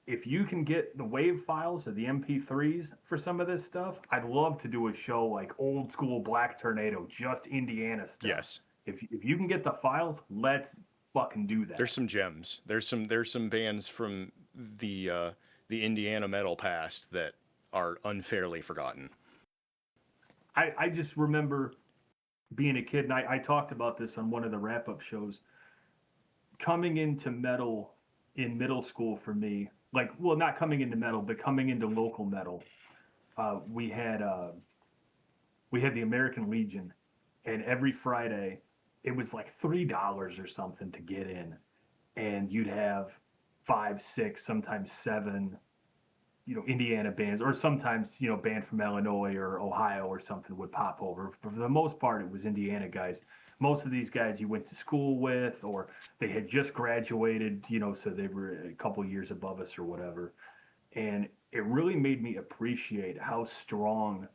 if you can get the wave files or the MP3s for some of this stuff, I'd love to do a show like old school Black Tornado, just Indiana stuff. Yes. If you can get the files, let's fucking do that. There's some gems. There's some bands from the Indiana metal past that are unfairly forgotten. I just remember being a kid, and I talked about this on one of the wrap up shows. Coming into metal in middle school for me, like, well, not coming into metal, but coming into local metal, uh, we had uh, we had the American Legion, and every Friday it was like $3 or something to get in, and you'd have five, six, sometimes seven, you know, Indiana bands, or sometimes, you know, band from Illinois or Ohio or something would pop over. But for the most part, it was Indiana guys. Most of these guys you went to school with, or they had just graduated, you know, so they were a couple years above us or whatever. And it really made me appreciate how strong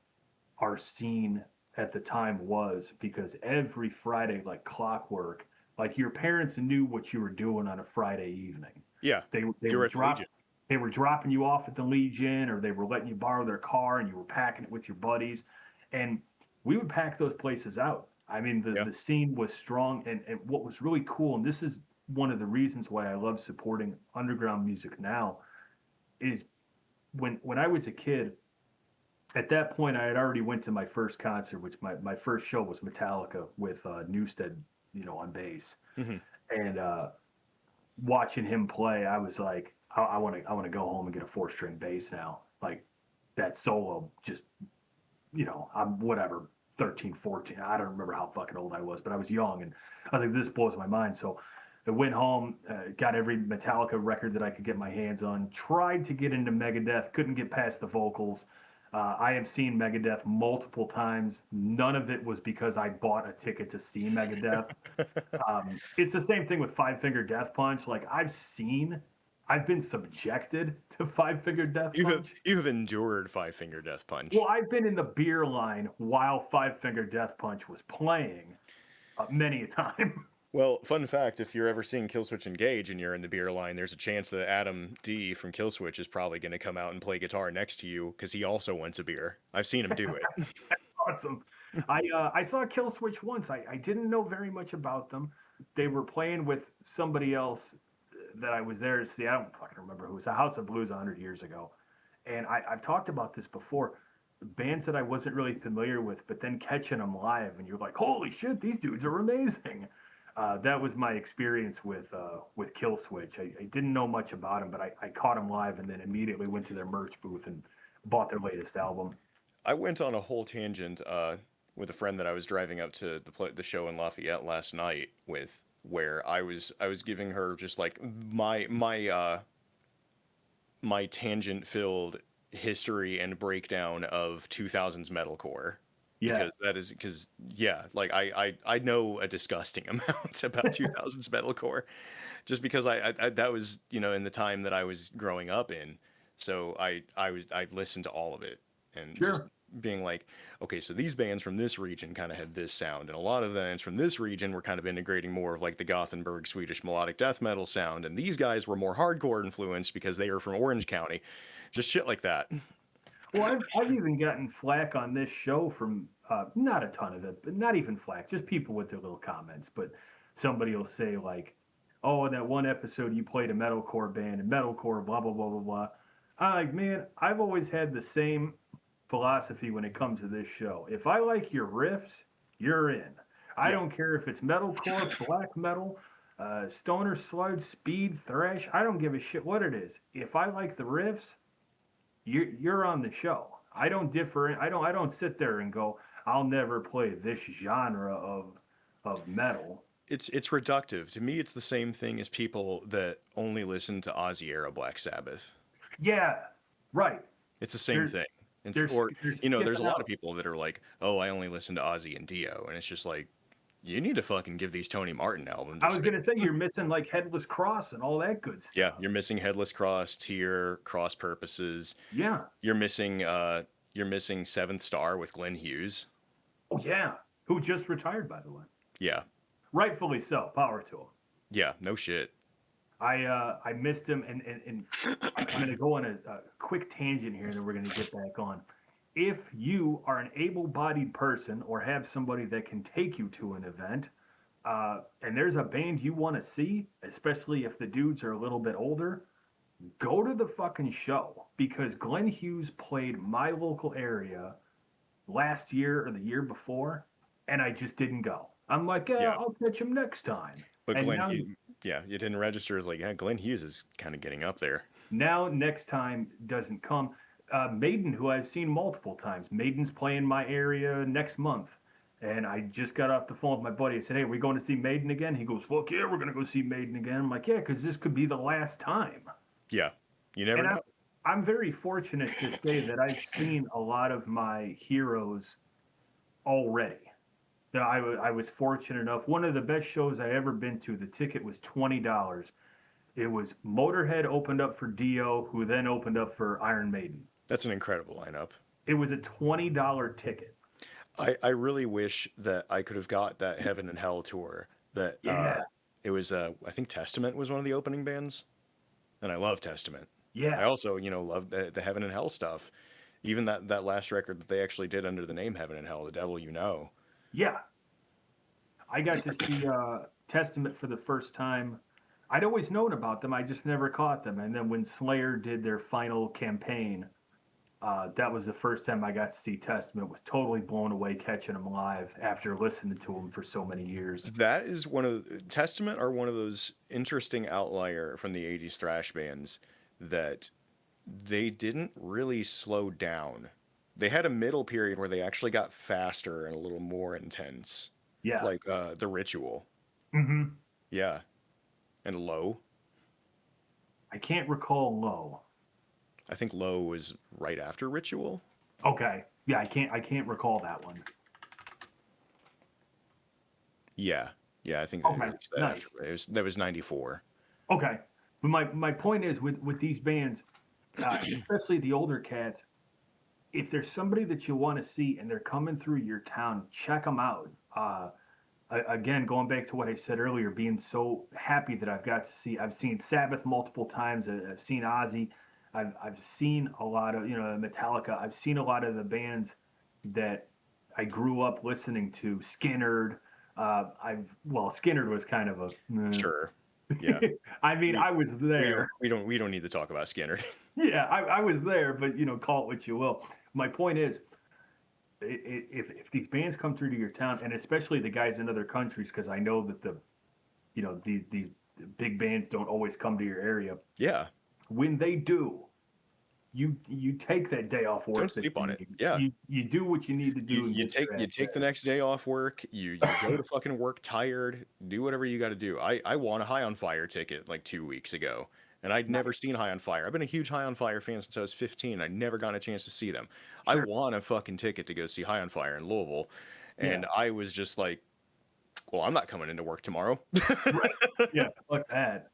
our scene at the time was because every Friday, like clockwork, like your parents knew what you were doing on a Friday evening. Yeah. They You're were at the Legion. they were dropping you off at the Legion, or they were letting you borrow their car, and you were packing it with your buddies, and we would pack those places out. I mean, Yeah. the scene was strong, and what was really cool, and this is one of the reasons why I love supporting underground music now, is when I was a kid. At that point, I had already went to my first concert, which my first show was Metallica with Newsted, you know, on bass, Hmm. and watching him play, I was like, I want to go home and get a four string bass now. Like that solo, just you know, I'm whatever 13, 14. I don't remember how fucking old I was, but I was young, and I was like, this blows my mind. So I went home, got every Metallica record that I could get my hands on, tried to get into Megadeth, couldn't get past the vocals. I have seen Megadeth multiple times. None of it was because I bought a ticket to see Megadeth. It's the same thing with Five Finger Death Punch. Like I've been subjected to Five Finger Death Punch. You have endured Five Finger Death Punch. Well, I've been in the beer line while Five Finger Death Punch was playing many a time. Well, fun fact, if you're ever seeing Killswitch Engage and you're in the beer line, there's a chance that Adam D from Killswitch is probably going to come out and play guitar next to you because he also wants a beer. I've seen him do it. Awesome. I saw Killswitch once. I didn't know very much about them. They were playing with somebody else that I was there to see. I don't fucking remember who. It was a House of Blues 100 years ago. And I've talked about this before. Bands that I wasn't really familiar with, but then catching them live, and you're like, holy shit, these dudes are amazing. That was my experience with Killswitch. I didn't know much about them, but I caught them live and then immediately went to their merch booth and bought their latest album. I went on a whole tangent with a friend that I was driving up to the show in Lafayette last night with, where I was giving her just like my tangent filled history and breakdown of 2000s metalcore. Yeah, Because yeah, like I know a disgusting amount about 2000s metalcore, just because I that was, you know, in the time that I was growing up in, so I listened to all of it and just sure. being like, okay, so these bands from this region kind of had this sound, and a lot of the bands from this region were kind of integrating more of like the Gothenburg Swedish melodic death metal sound, and these guys were more hardcore influenced because they were from Orange County, just shit like that. Well, I've even gotten flack on this show from not a ton of it, but not even flack, just people with their little comments. But somebody will say like, "Oh, in that one episode you played a metalcore band and metalcore, blah blah blah blah blah." I'm like, man, I've always had the same philosophy when it comes to this show. If I like your riffs, you're in. I Yeah. don't care if it's metalcore, black metal, stoner sludge, speed, thrash. I don't give a shit what it is. If I like the riffs, you're on the show. I don't differ. I don't sit there and go, I'll never play this genre of metal. It's reductive. To me, it's the same thing as people that only listen to Ozzy era Black Sabbath. Yeah, right. It's the same thing. They're, Or, they're there's a skipping lot out. of people that are like, oh, I only listen to Ozzy and Dio. And it's just like, you need to fucking give these Tony Martin albums. I was gonna say you're missing like Headless Cross and all that good stuff. Yeah, you're missing Headless Cross, Tier, Cross Purposes. Yeah. You're missing Seventh Star with Glenn Hughes. Oh yeah. Who just retired, by the way. Yeah. Rightfully so. Power to him. Yeah, no shit. I missed him, and I'm going to go on a quick tangent here, and then we're going to get back on. If you are an able-bodied person or have somebody that can take you to an event, and there's a band you want to see, especially if the dudes are a little bit older, go to the fucking show, because Glenn Hughes played my local area last year or the year before, and I just didn't go. I'm like, yeah, I'll catch him next time. But And Glenn now, Hughes, you didn't register as like, yeah, Glenn Hughes is kind of getting up there. now next time doesn't come. Maiden, who I've seen multiple times. Maiden's playing my area next month. And I just got off the phone with my buddy. I said, hey, we going to see Maiden again? He goes, fuck yeah, we're going to go see Maiden again. I'm like, yeah, because this could be the last time. Yeah, you never know. I'm very fortunate to say that I've seen a lot of my heroes already. Now, I was fortunate enough. One of the best shows I ever been to, the ticket was $20. It was Motorhead opened up for Dio, who then opened up for Iron Maiden. That's an incredible lineup. It was a $20 ticket. I really wish that I could have got that Heaven and Hell tour. That it was I think Testament was one of the opening bands, and I love Testament. Yeah. I also love the Heaven and Hell stuff. Even that last record that they actually did under the name Heaven and Hell, The Devil You Know. Yeah. I got to see Testament for the first time. I'd always known about them. I just never caught them. And then when Slayer did their final campaign, that was the first time I got to see Testament. Was totally blown away catching them live after listening to them for so many years. That is Testament are one of those interesting outlier from the 80s thrash bands that they didn't really slow down. They had a middle period where they actually got faster and a little more intense. Yeah. Like The Ritual. Mm-hmm. Yeah. And Low. I can't recall Low. I think Low was right after Ritual. Okay. Yeah, I can't recall that one. Yeah. Yeah, I think Okay. Nice. that was 94. Okay. But my point is with these bands, especially the older cats, if there's somebody that you want to see and they're coming through your town, check them out. Again, going back to what I said earlier, being so happy that I've seen Sabbath multiple times. I've seen Ozzy. I've seen a lot of, Metallica. I've seen a lot of the bands that I grew up listening to. Skynyrd. Skynyrd was kind of a Sure. Yeah. I mean, I was there. We don't need to talk about Skynyrd. Yeah, I was there, but call it what you will. My point is, if these bands come through to your town, and especially the guys in other countries, because I know that these big bands don't always come to your area. Yeah. When they do, you take that day off work. Don't sleep on it. Yeah. You do what you need to do. You take the next day off work. You go to fucking work tired. Do whatever you got to do. I won a High on Fire ticket like 2 weeks ago, and I'd never seen High on Fire. I've been a huge High on Fire fan since I was 15. I'd never gotten a chance to see them. Sure. I won a fucking ticket to go see High on Fire in Louisville, and I was just like, well, I'm not coming into work tomorrow. Right. Yeah, fuck that.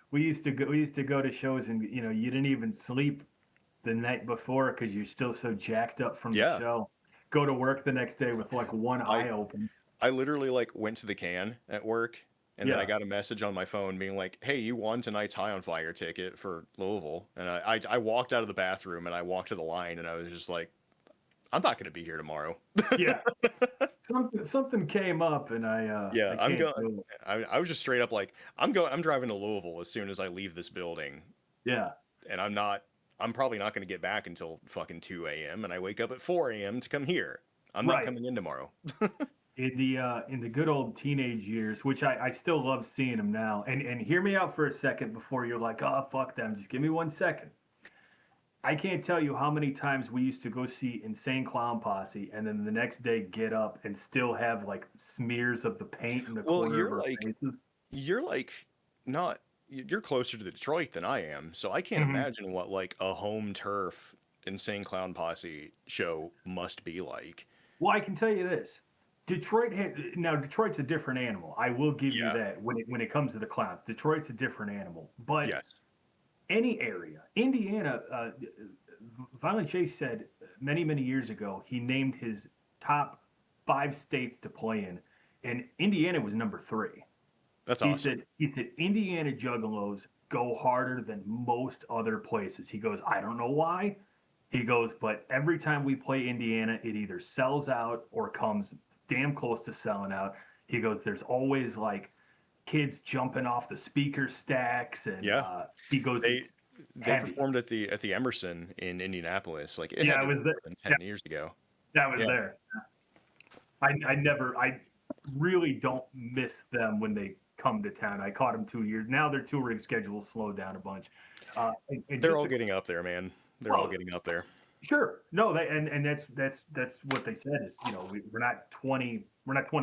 We used to go to shows, and you didn't even sleep the night before because you're still so jacked up from the show. Go to work the next day with like one eye open. I literally like went to the can at work And then I got a message on my phone being like, "Hey, you won tonight's High on Flyer ticket for Louisville." And I walked out of the bathroom and I walked to the line and I was just like, "I'm not going to be here tomorrow." Yeah. Something came up and Yeah, I I'm can't going. do it. I was just straight up like, I'm driving to Louisville as soon as I leave this building, Yeah. and I'm not. I'm probably not going to get back until fucking 2 a.m. and I wake up at 4 a.m. to come here. I'm not Right. coming in tomorrow. In the good old teenage years, which I still love seeing them now. And hear me out for a second before you're like, oh fuck them. Just give me 1 second. I can't tell you how many times we used to go see Insane Clown Posse, and then the next day get up and still have like smears of the paint in the corner of our faces. You're like not. You're closer to Detroit than I am, so I can't imagine what like a home turf Insane Clown Posse show must be like. Well, I can tell you this. Detroit's a different animal. I will give you that when it comes to the clowns. Detroit's a different animal. But yes. Any area, Indiana, Violent J said many, many years ago, he named his top 5 states to play in, and Indiana was number 3. That's awesome. He said Indiana Juggalos go harder than most other places. He goes, I don't know why. He goes, but every time we play Indiana, it either sells out or comes damn close to selling out. He goes, there's always like kids jumping off the speaker stacks, and he goes, they performed at the Emerson in Indianapolis. Like I was there 10 years ago. I was there. I really don't miss them when they come to town. I caught them 2 years. Now their touring schedule slowed down a bunch. They're all getting up there, man. They're all getting up there. Sure. No, and that's what they said is, we're not 20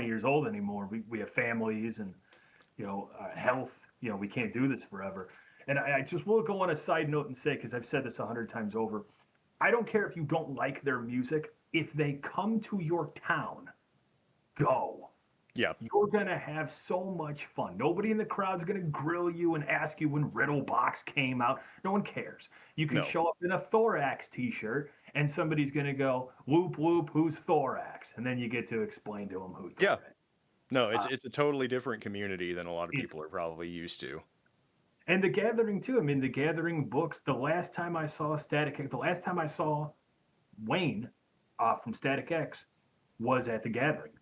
years old anymore. We have families and health. We can't do this forever. And I just will go on a side note and say, because I've said this 100 times over, I don't care if you don't like their music. If they come to your town, go. Yeah. You're going to have so much fun. Nobody in the crowd's going to grill you and ask you when Riddlebox came out. No one cares. You can show up in a Thorax t-shirt and somebody's going to go, whoop, whoop, who's Thorax? And then you get to explain to them who Thorax. Yeah. No, it's a totally different community than a lot of people are probably used to. And the Gathering, too. I mean, the Gathering books, the last time I saw Wayne from Static X was at the Gathering.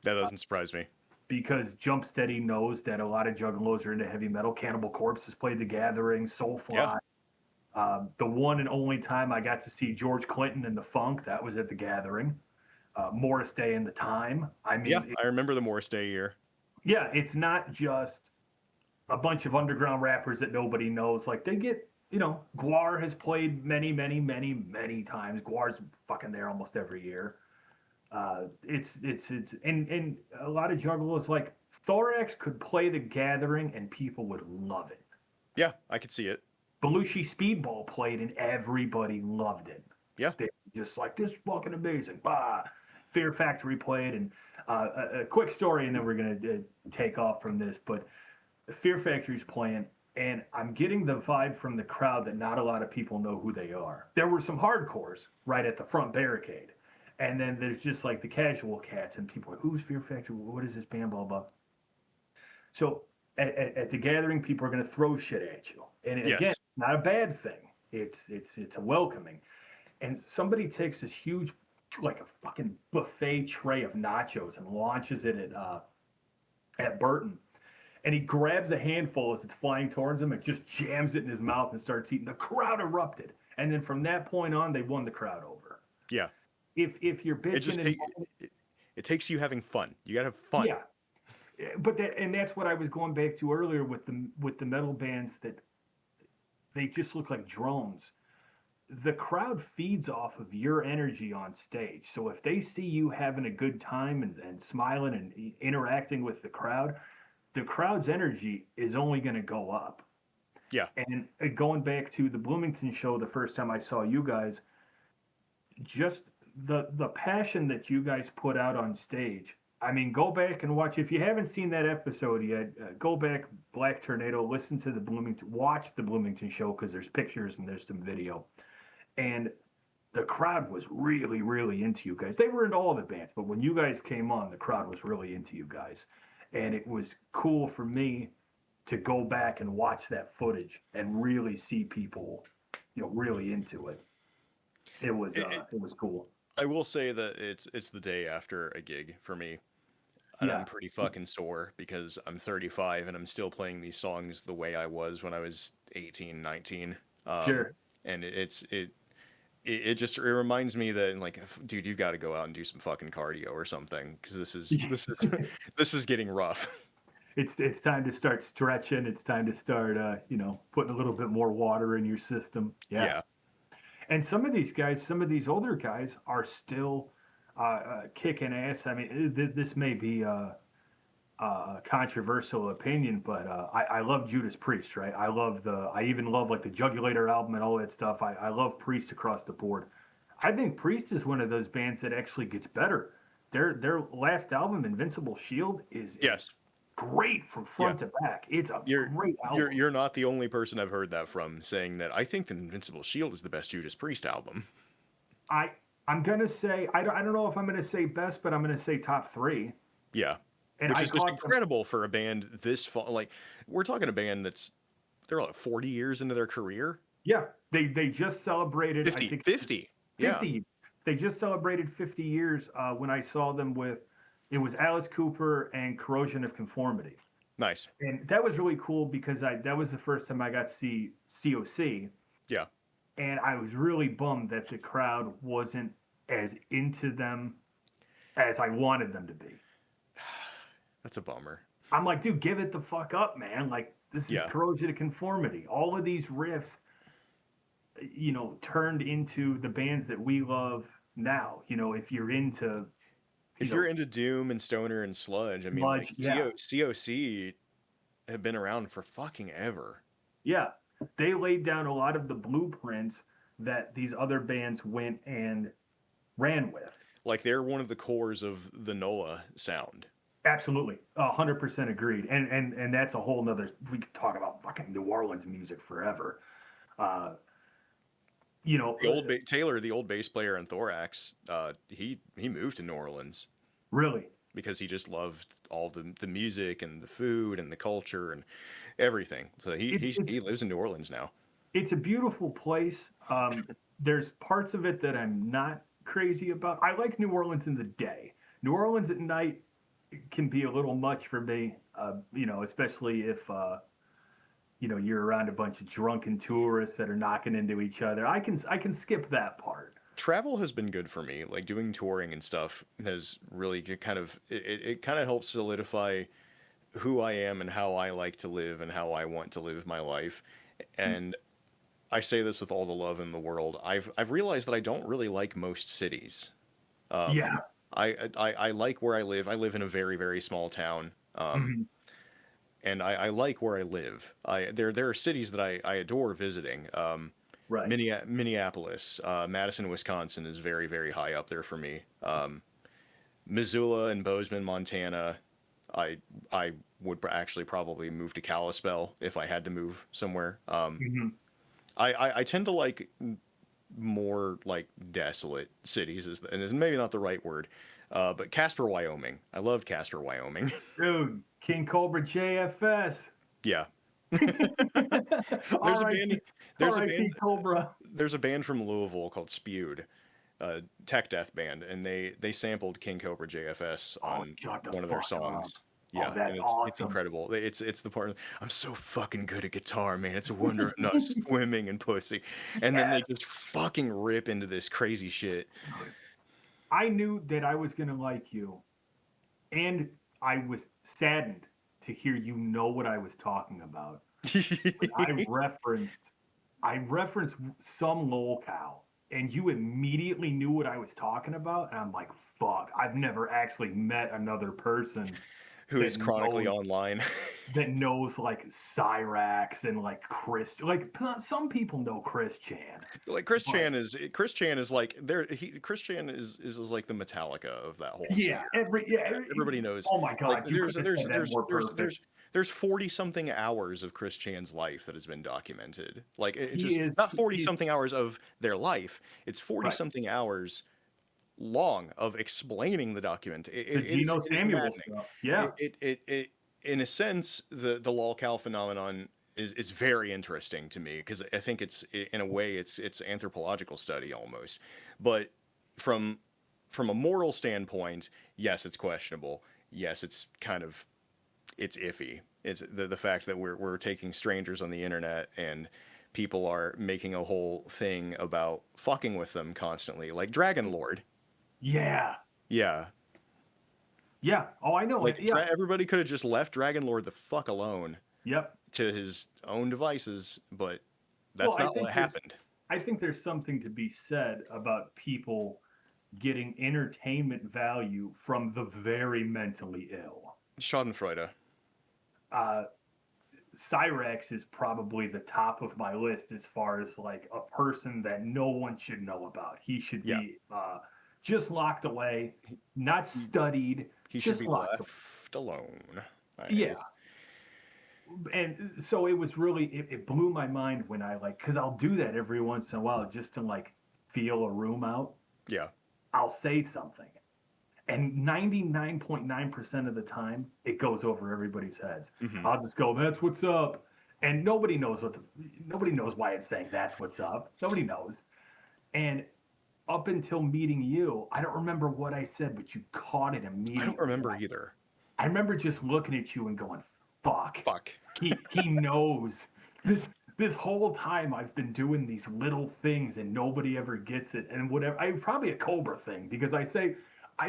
That doesn't surprise me. Because Jump Steady knows that a lot of juggalos are into heavy metal. Cannibal Corpse has played the Gathering, Soulfly. Yeah. The one and only time I got to see George Clinton and the Funk, that was at the Gathering. Morris Day and the Time. I mean, I remember the Morris Day year. Yeah, it's not just a bunch of underground rappers that nobody knows. Like they get, Guar has played many, many, many, many times. Guar's fucking there almost every year. It's and a lot of juggalos like Thorax could play the Gathering and people would love it. Yeah, I could see it. Belushi Speedball played and everybody loved it. Yeah, they were just like, this is fucking amazing. Bah. Fear Factory played, and a quick story, and then we're gonna take off from this. But Fear Factory's playing, and I'm getting the vibe from the crowd that not a lot of people know who they are. There were some hardcores right at the front barricade. And then there's just like the casual cats, and people are like, who's Fear Factory? What is this band? Blah, blah. So at the Gathering, people are going to throw shit at you. And again, not a bad thing. It's a welcoming. And somebody takes this huge, like a fucking buffet tray of nachos and launches it at Burton. And he grabs a handful as it's flying towards him and just jams it in his mouth and starts eating. The crowd erupted. And then from that point on, they won the crowd over. Yeah. If you're bitching, it takes you having fun. You gotta have fun. Yeah, but that's what I was going back to earlier with the metal bands, that they just look like drones. The crowd feeds off of your energy on stage. So if they see you having a good time and smiling and interacting with the crowd's energy is only going to go up. Yeah. And going back to the Bloomington show, the first time I saw you guys, just the passion that you guys put out on stage. I mean, go back and watch. If you haven't seen that episode yet, go back, Black Tornado, listen to watch the Bloomington show, because there's pictures and there's some video. And the crowd was really, really into you guys. They were into all the bands, but when you guys came on, the crowd was really into you guys. and it was cool for me to go back and watch that footage and really see people, really into it. It was cool. I will say that it's the day after a gig for me, and I'm Yeah, pretty fucking sore because I'm 35 and I'm still playing these songs the way I was when I was 18, 19. Um, sure. and it just it reminds me that like, dude, you've got to go out and do some fucking cardio or something because this is this is getting rough. It's time to start stretching. It's time to start, putting a little bit more water in your system. Yeah. Yeah. And some of these guys, some of these older guys, are still kicking ass. I mean, this may be a controversial opinion, but I love Judas Priest, right? I even love like the Jugulator album and all that stuff. I love Priest across the board. I think Priest is one of those bands that actually gets better. Their last album, Invincible Shield, is Yes. great from front to back. It's a great album. You're not the only person I've heard that from saying that I think the Invincible Shield is the best Judas Priest album. I'm gonna say I don't know if I'm gonna say best, but I'm gonna say top three. Yeah. And Which I is just caught incredible for a band this fall. Like, we're talking a band they're like 40 years into their career. Yeah, they just celebrated 50, I think 50. 50. Yeah. They just celebrated 50 years when I saw them it was Alice Cooper and Corrosion of Conformity. Nice. And that was really cool because that was the first time I got to see COC. Yeah. And I was really bummed that the crowd wasn't as into them as I wanted them to be. That's a bummer. I'm like, dude, give it the fuck up, man. Like, this is Corrosion of Conformity. All of these riffs, turned into the bands that we love now. If you're into... If you're into Doom and Stoner and Sludge, I mean, like, COC have been around for fucking ever. Yeah. They laid down a lot of the blueprints that these other bands went and ran with. Like, they're one of the cores of the NOLA sound. Absolutely. 100% agreed. And that's a whole nother, we could talk about fucking New Orleans music forever. Taylor, the old bass player in Thorax, he moved to New Orleans. Really? Because he just loved all the music and the food and the culture and everything. So he lives in New Orleans now. It's a beautiful place. There's parts of it that I'm not crazy about. I like New Orleans in the day. New Orleans at night can be a little much for me, especially if, you're around a bunch of drunken tourists that are knocking into each other. I can skip that part. Travel has been good for me. Like, doing touring and stuff has really kind of helps solidify who I am and how I like to live and how I want to live my life. And I say this with all the love in the world. I've realized that I don't really like most cities. I like where I live. I live in a very, very small town. And I like where I live. There are cities that I adore visiting. Right. Minneapolis, Madison, Wisconsin is very, very high up there for me. Missoula and Bozeman, Montana. I would actually probably move to Kalispell if I had to move somewhere. I tend to like more like desolate cities, and it's maybe not the right word, but Casper, Wyoming. I loved Casper, Wyoming. Dude, King Cobra JFS. Yeah. There's a band from Louisville called Spewed, tech death band, and they sampled King Cobra JFS on one of their songs. Yeah, that's awesome. It's incredible. It's the part of, I'm so fucking good at guitar, man. It's a wonder I'm not swimming in pussy. And then they just fucking rip into this crazy shit. I knew that I was gonna like you, and I was saddened to hear you know what I was talking about. I referenced some locale, and you immediately knew what I was talking about, and I'm like, fuck, I've never actually met another person who is chronically online that knows like Cyrax and like Chris. Like, some people know Chris Chan. Like Chris Chan is like Chris Chan is like the Metallica of that whole everybody knows. Oh my god, like, there's 40 something hours of Chris Chan's life that has been documented. Like, it's just not 40 something hours of their life. It's 40 something hours long of explaining the document. The Geno It is Samuel maddening. stuff. Yeah. In a sense, the lol cow phenomenon is very interesting to me because I think in a way it's anthropological study almost, but from a moral standpoint, yes, it's questionable. Yes, it's kind of it's iffy. It's the fact that we're taking strangers on the internet and people are making a whole thing about fucking with them constantly, like Dragon Lord. Yeah. Yeah, Yeah. Oh, I know it. like Yeah. everybody could have just left Dragon Lord the fuck alone Yep. to his own devices, but Well, that's not what happened. I think there's something to be said about people getting entertainment value from the very mentally ill. Schadenfreude. Uh, Cyrax is probably the top of my list as far as like a person that no one should know about. He should Yeah, be just locked away, not studied, he should just be locked away. left alone. Yeah. And so it was really, it blew my mind when I like, because I'll do that every once in a while just to like feel a room out. Yeah, I'll say something. And 99.9% of the time, it goes over everybody's heads. mm-hmm. I'll just go, that's what's up. And nobody knows nobody knows why I'm saying that's what's up. Nobody knows. And up until meeting you, I don't remember what I said, but you caught it immediately. I don't remember either. I remember just looking at you and going, fuck. Fuck. He knows. This whole time I've been doing these little things and nobody ever gets it. And whatever, probably a Cobra thing because I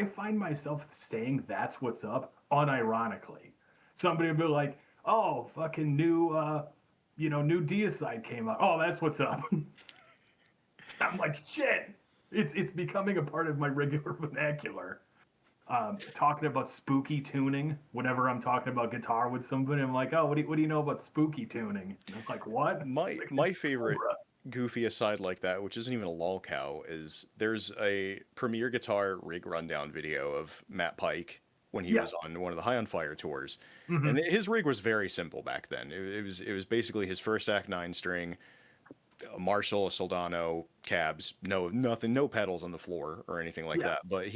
find myself saying that's what's up unironically. Somebody will be like, "Oh, fucking new Deicide came out. Oh, that's what's up." I'm like, shit. It's becoming a part of my regular vernacular. Talking about spooky tuning. Whenever I'm talking about guitar with somebody, I'm like, "Oh, what do you know about spooky tuning?" And I'm like, "What?" My favorite goofy aside like that, which isn't even a lol cow, is there's a Premier Guitar rig rundown video of Matt Pike when he was on one of the High on Fire tours, and his rig was very simple back then. It was basically his first Act 9 string, a Marshall, a Soldano, cabs, nothing, no pedals on the floor or anything like that. But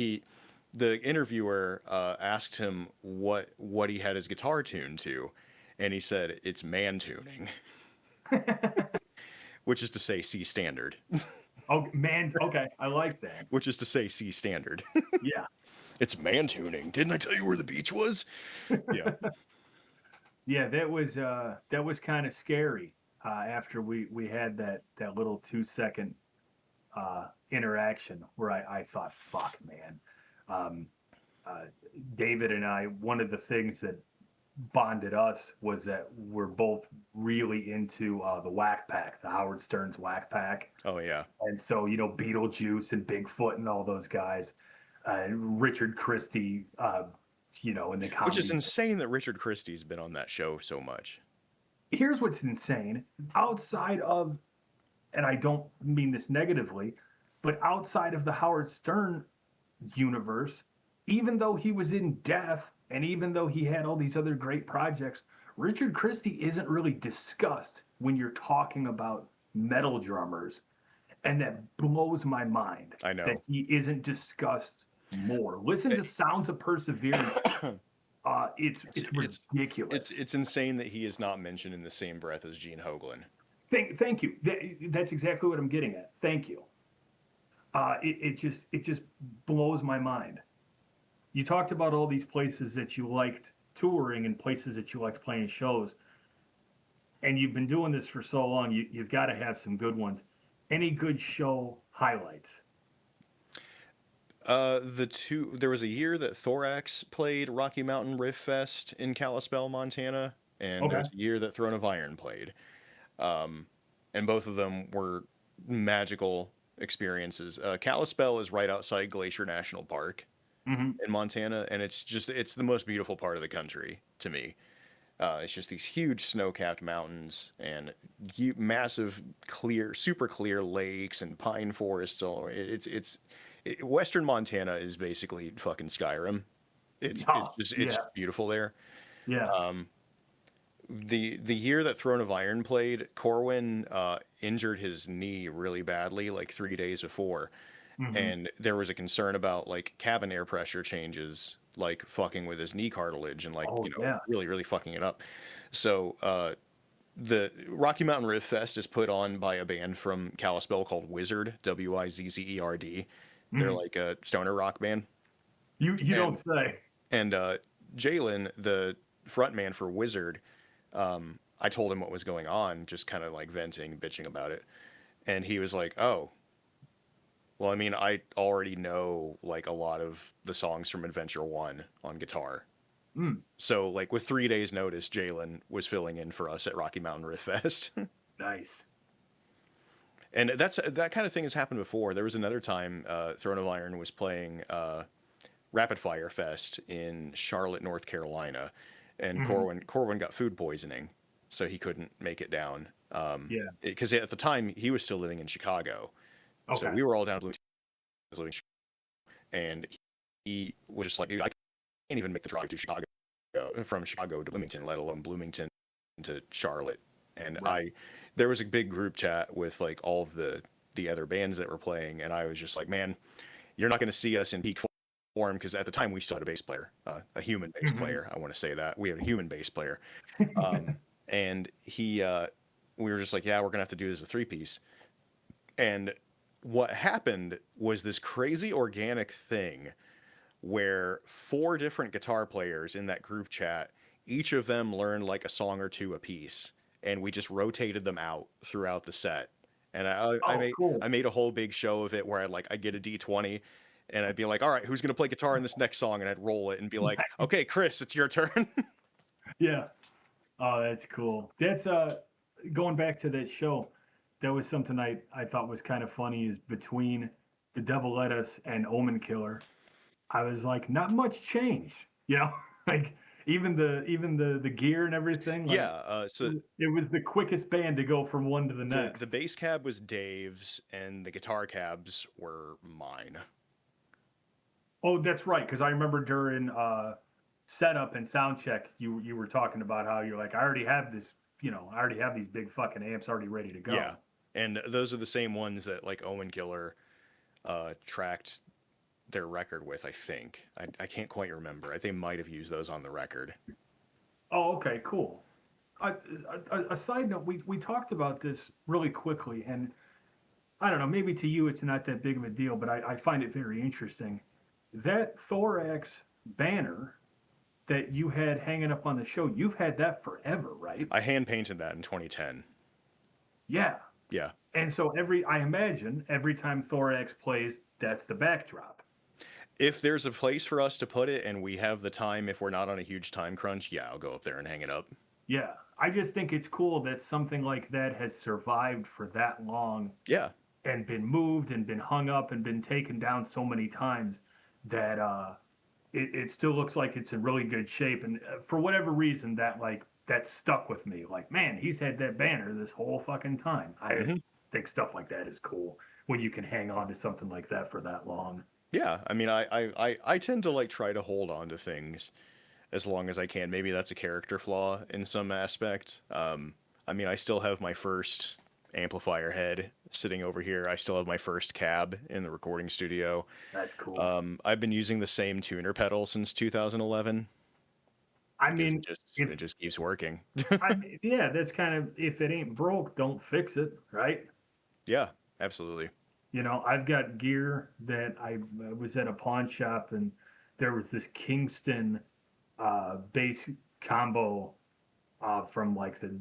the interviewer asked him what he had his guitar tuned to, and he said it's man tuning. Which is to say C standard. Oh, man. Okay. I like that. Which is to say C standard. Yeah. It's man tuning. Didn't I tell you where the beach was? Yeah. Yeah, that was kind of scary after we had that little 2-second interaction where I thought, fuck, man. David and I, one of the things that bonded us was that we're both really into the Whack Pack, the Howard Stern's Whack Pack. Oh yeah. And so Beetlejuice and Bigfoot and all those guys, Richard Christie, in the comedy. Which is insane that Richard Christie's been on that show so much. Here's what's insane: outside of, and I don't mean this negatively, but outside of the Howard Stern universe, even though he was in Death. And even though he had all these other great projects, Richard Christie isn't really discussed when you're talking about metal drummers. And that blows my mind. I know. That he isn't discussed more. Listen to Sounds of Perseverance. It's ridiculous. It's insane that he is not mentioned in the same breath as Gene Hoglan. Thank you. That's exactly what I'm getting at. Thank you. It just blows my mind. You talked about all these places that you liked touring and places that you liked playing shows. And you've been doing this for so long, you've got to have some good ones. Any good show highlights? There was a year that Thorax played Rocky Mountain Riff Fest in Kalispell, Montana, and there was a year that Throne of Iron played. And both of them were magical experiences. Kalispell is right outside Glacier National Park. In Montana, and it's the most beautiful part of the country to me. It's just these huge snow-capped mountains and massive, super clear lakes and pine forests. Western Montana is basically fucking Skyrim. It's beautiful there. Yeah. The year that Throne of Iron played, Corwin injured his knee really badly, like 3 days before. Mm-hmm. and there was a concern about like cabin air pressure changes, like fucking with his knee cartilage and like, Oh yeah. really, really fucking it up. So, the Rocky Mountain Riff Fest is put on by a band from Kalispell called Wizard, Wizzerd. They're Mm. like a stoner rock band. You don't And say. and Jalen, the frontman for Wizard, I told him what was going on, just kind of like venting, bitching about it. And he was like, "Oh, well, I mean, I already know like a lot of the songs from Adventure 1 on guitar." Mm. So, like, with 3 days' notice, Jalen was filling in for us at Rocky Mountain Riff Fest. Nice. And that kind of thing has happened before. There was another time Throne of Iron was playing Rapid Fire Fest in Charlotte, North Carolina, and Mm-hmm. Corwin got food poisoning, so he couldn't make it down. Yeah. Because at the time he was still living in Chicago, so Okay. we were all down in Bloomington, living in Chicago, and he was just like, "Dude, I can't even make the drive to Chicago from Chicago to Bloomington, let alone Bloomington to Charlotte." And Right. there was a big group chat with like all of the other bands that were playing, and I was just like, "Man, you're not going to see us in peak form," because at the time we still had a bass player, a human bass Mm-hmm. player. I want to say that we had a human bass player, and we were just like, "Yeah, we're gonna have to do this as a 3-piece." And what happened was this crazy organic thing where 4 different guitar players in that group chat, each of them learned like a song or two apiece, and we just rotated them out throughout the set. And Oh, cool. I made a whole big show of it where I'd get a D20, and I'd be like, "All right, who's gonna play guitar in this next song?" And I'd roll it and be like, "Okay, Chris, it's your turn." Yeah. Oh, that's cool. That's going back to that show. That was something I thought was kind of funny. Is between The Devil Let Us and Omen Killer, I was like, not much change. Like even the gear and everything. Like Yeah. So it was the quickest band to go from one to the the next. bass cab was Dave's, and the guitar cabs were mine. Oh, that's right. Because I remember during setup and sound check, you were talking about how you're like, I already have this. I already have these big fucking amps already ready to Yeah, go. and those are the same ones that like Owen Killer tracked their record with. I think I can't quite remember. I think they might have used those on the record. Oh, okay, cool. A, a side note, we talked about this really quickly, and I don't know, maybe to you it's not that big of a deal, but I find it very interesting. That Thorax banner that you had hanging up on the show, you've had that forever, right? I hand painted that in 2010. Yeah. Yeah. And so I imagine every time Thorax plays, that's the backdrop. If there's a place for us to put it and we have the time, if we're not on a huge time crunch, yeah, I'll go up there and hang it up. Yeah. I just think it's cool that something like that has survived for that long Yeah. and been moved and been hung up and been taken down so many times that it still looks like it's in really good shape. And for whatever reason, that stuck with me. Like, man, he's had that banner this whole fucking time. I just Hmm. think stuff like that is cool when you can hang on to something like that for that long. Yeah. I mean, I tend to like try to hold on to things as long as I can. Maybe that's a character flaw in some aspect. I mean, I still have my first amplifier head sitting over here. I still have my first cab in the recording studio. That's cool. I've been using the same tuner pedal since 2011 I because mean, it if just keeps working. yeah, that's kind of if it ain't broke, don't fix it, right? Yeah, absolutely. I've got gear that I was at a pawn shop and there was this Kingston bass combo from like the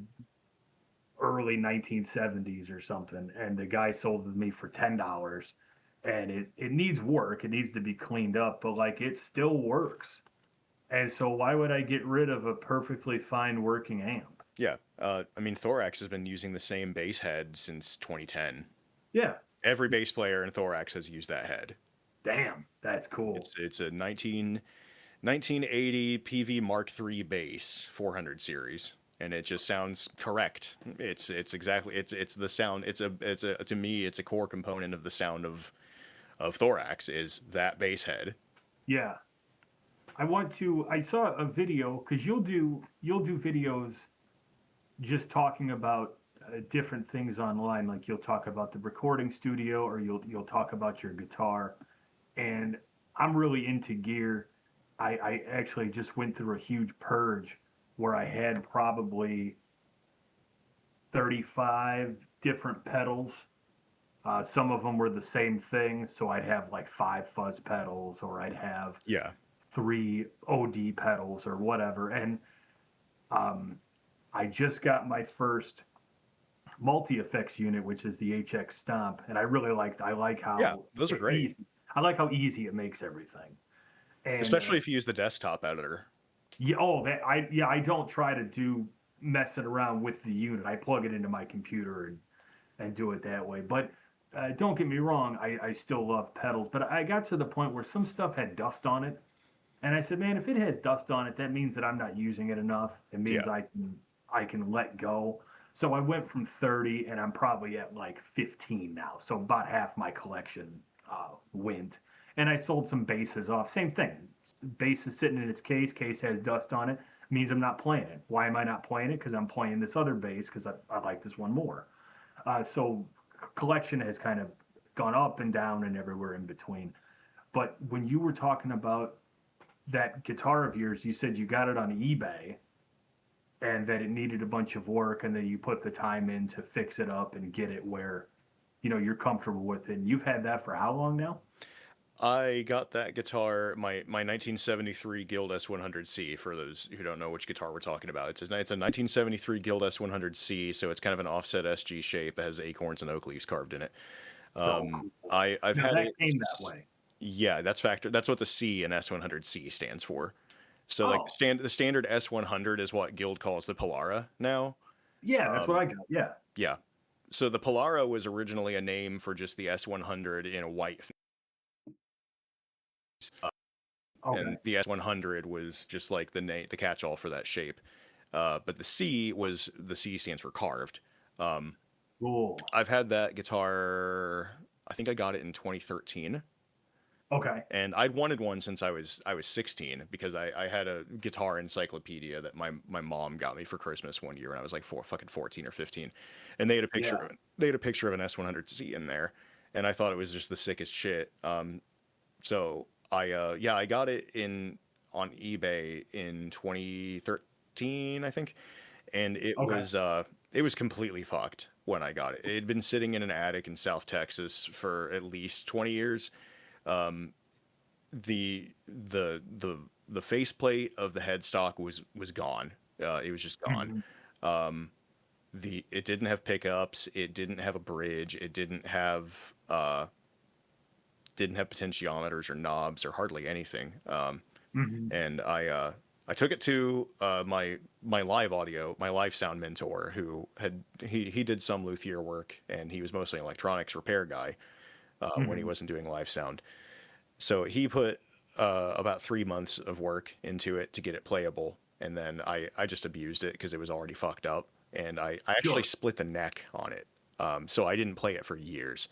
early 1970s or something, and the guy sold it to me for $10, and it needs work. It needs to be cleaned up, but like it still works. And so why would I get rid of a perfectly fine working amp? Yeah, I mean, Thorax has been using the same bass head since 2010. Yeah, Every bass player in Thorax has used that head. damn, that's cool. It's a 1980 PV Mark III bass 400 series, and it just sounds correct. It's exactly it's the sound. It's a to me it's a core component of the sound of Thorax is that bass head. Yeah, I saw a video because you'll do videos just talking about different things online. Like you'll talk about the recording studio, or you'll talk about your guitar. And I'm really into gear. I actually just went through a huge purge where I had probably 35 different pedals. Some of them were the same thing, so I'd have like 5 fuzz pedals, or I'd have Yeah. 3 OD pedals, or whatever. And um, I just got my first multi-effects unit, which is the HX Stomp, and I like Yeah, how those are great. easy. I like how easy it makes everything. And Especially if you use the desktop editor. yeah, oh, I don't try to do messing around with the unit. I plug it into my computer and do it that way. But don't get me wrong, I still love pedals. But I got to the point where some stuff had dust on it, and I said, man, if it has dust on it, that means that I'm not using it enough. It means Yeah. I can let go. So I went from 30, and I'm probably at like 15 now. So about half my collection went. And I sold some bases off. Same thing. Base is sitting in its case. Case has dust on it. Means I'm not playing it. Why am I not playing it? Because I'm playing this other bass because I like this one more. So collection has kind of gone up and down and everywhere in between. But when you were talking about that guitar of yours, you said you got it on eBay and that it needed a bunch of work, and that you put the time in to fix it up and get it where, you're comfortable with it. And you've had that for how long now? I got that guitar, my 1973 Guild S100C, for those who don't know which guitar we're talking about. It's a 1973 Guild S100C, so it's kind of an offset SG shape. It has acorns and oak leaves carved in it. So cool. I've Now, had that it. came that way. Yeah, that's what the C in S100C stands for. So like Oh, the standard S100 is what Guild calls the Polara now. yeah, that's what Um, I got. Yeah. yeah. So the Polara was originally a name for just the S100 in a white, and Okay. the S100 was just like the catch-all for that shape. But the C stands for carved. Um, Cool. I've had that guitar. I think I got it in 2013, Okay. and I'd wanted one since I was 16, because I had a guitar encyclopedia that my mom got me for Christmas one year when I was like 14 or 15, and Yeah. they had a picture of an S100C in there, and I thought it was just the sickest shit. So I got it in on eBay in 2013, I think, and Okay. it was completely fucked when I got it. It had been sitting in an attic in South Texas for at least 20 years. Um, the the faceplate of the headstock was gone. It was just gone. Mhm. Um, the It didn't have pickups. It didn't have a bridge. It didn't have potentiometers or knobs or hardly anything. Mhm. And I took it to my live sound mentor, who he did some luthier work, and he was mostly an electronics repair guy when he Mhm. wasn't doing live sound. So he put about 3 months of work into it to get it playable, and then I just abused it because it was already fucked up, and I actually Sure. split the neck on it. So I didn't play it for years.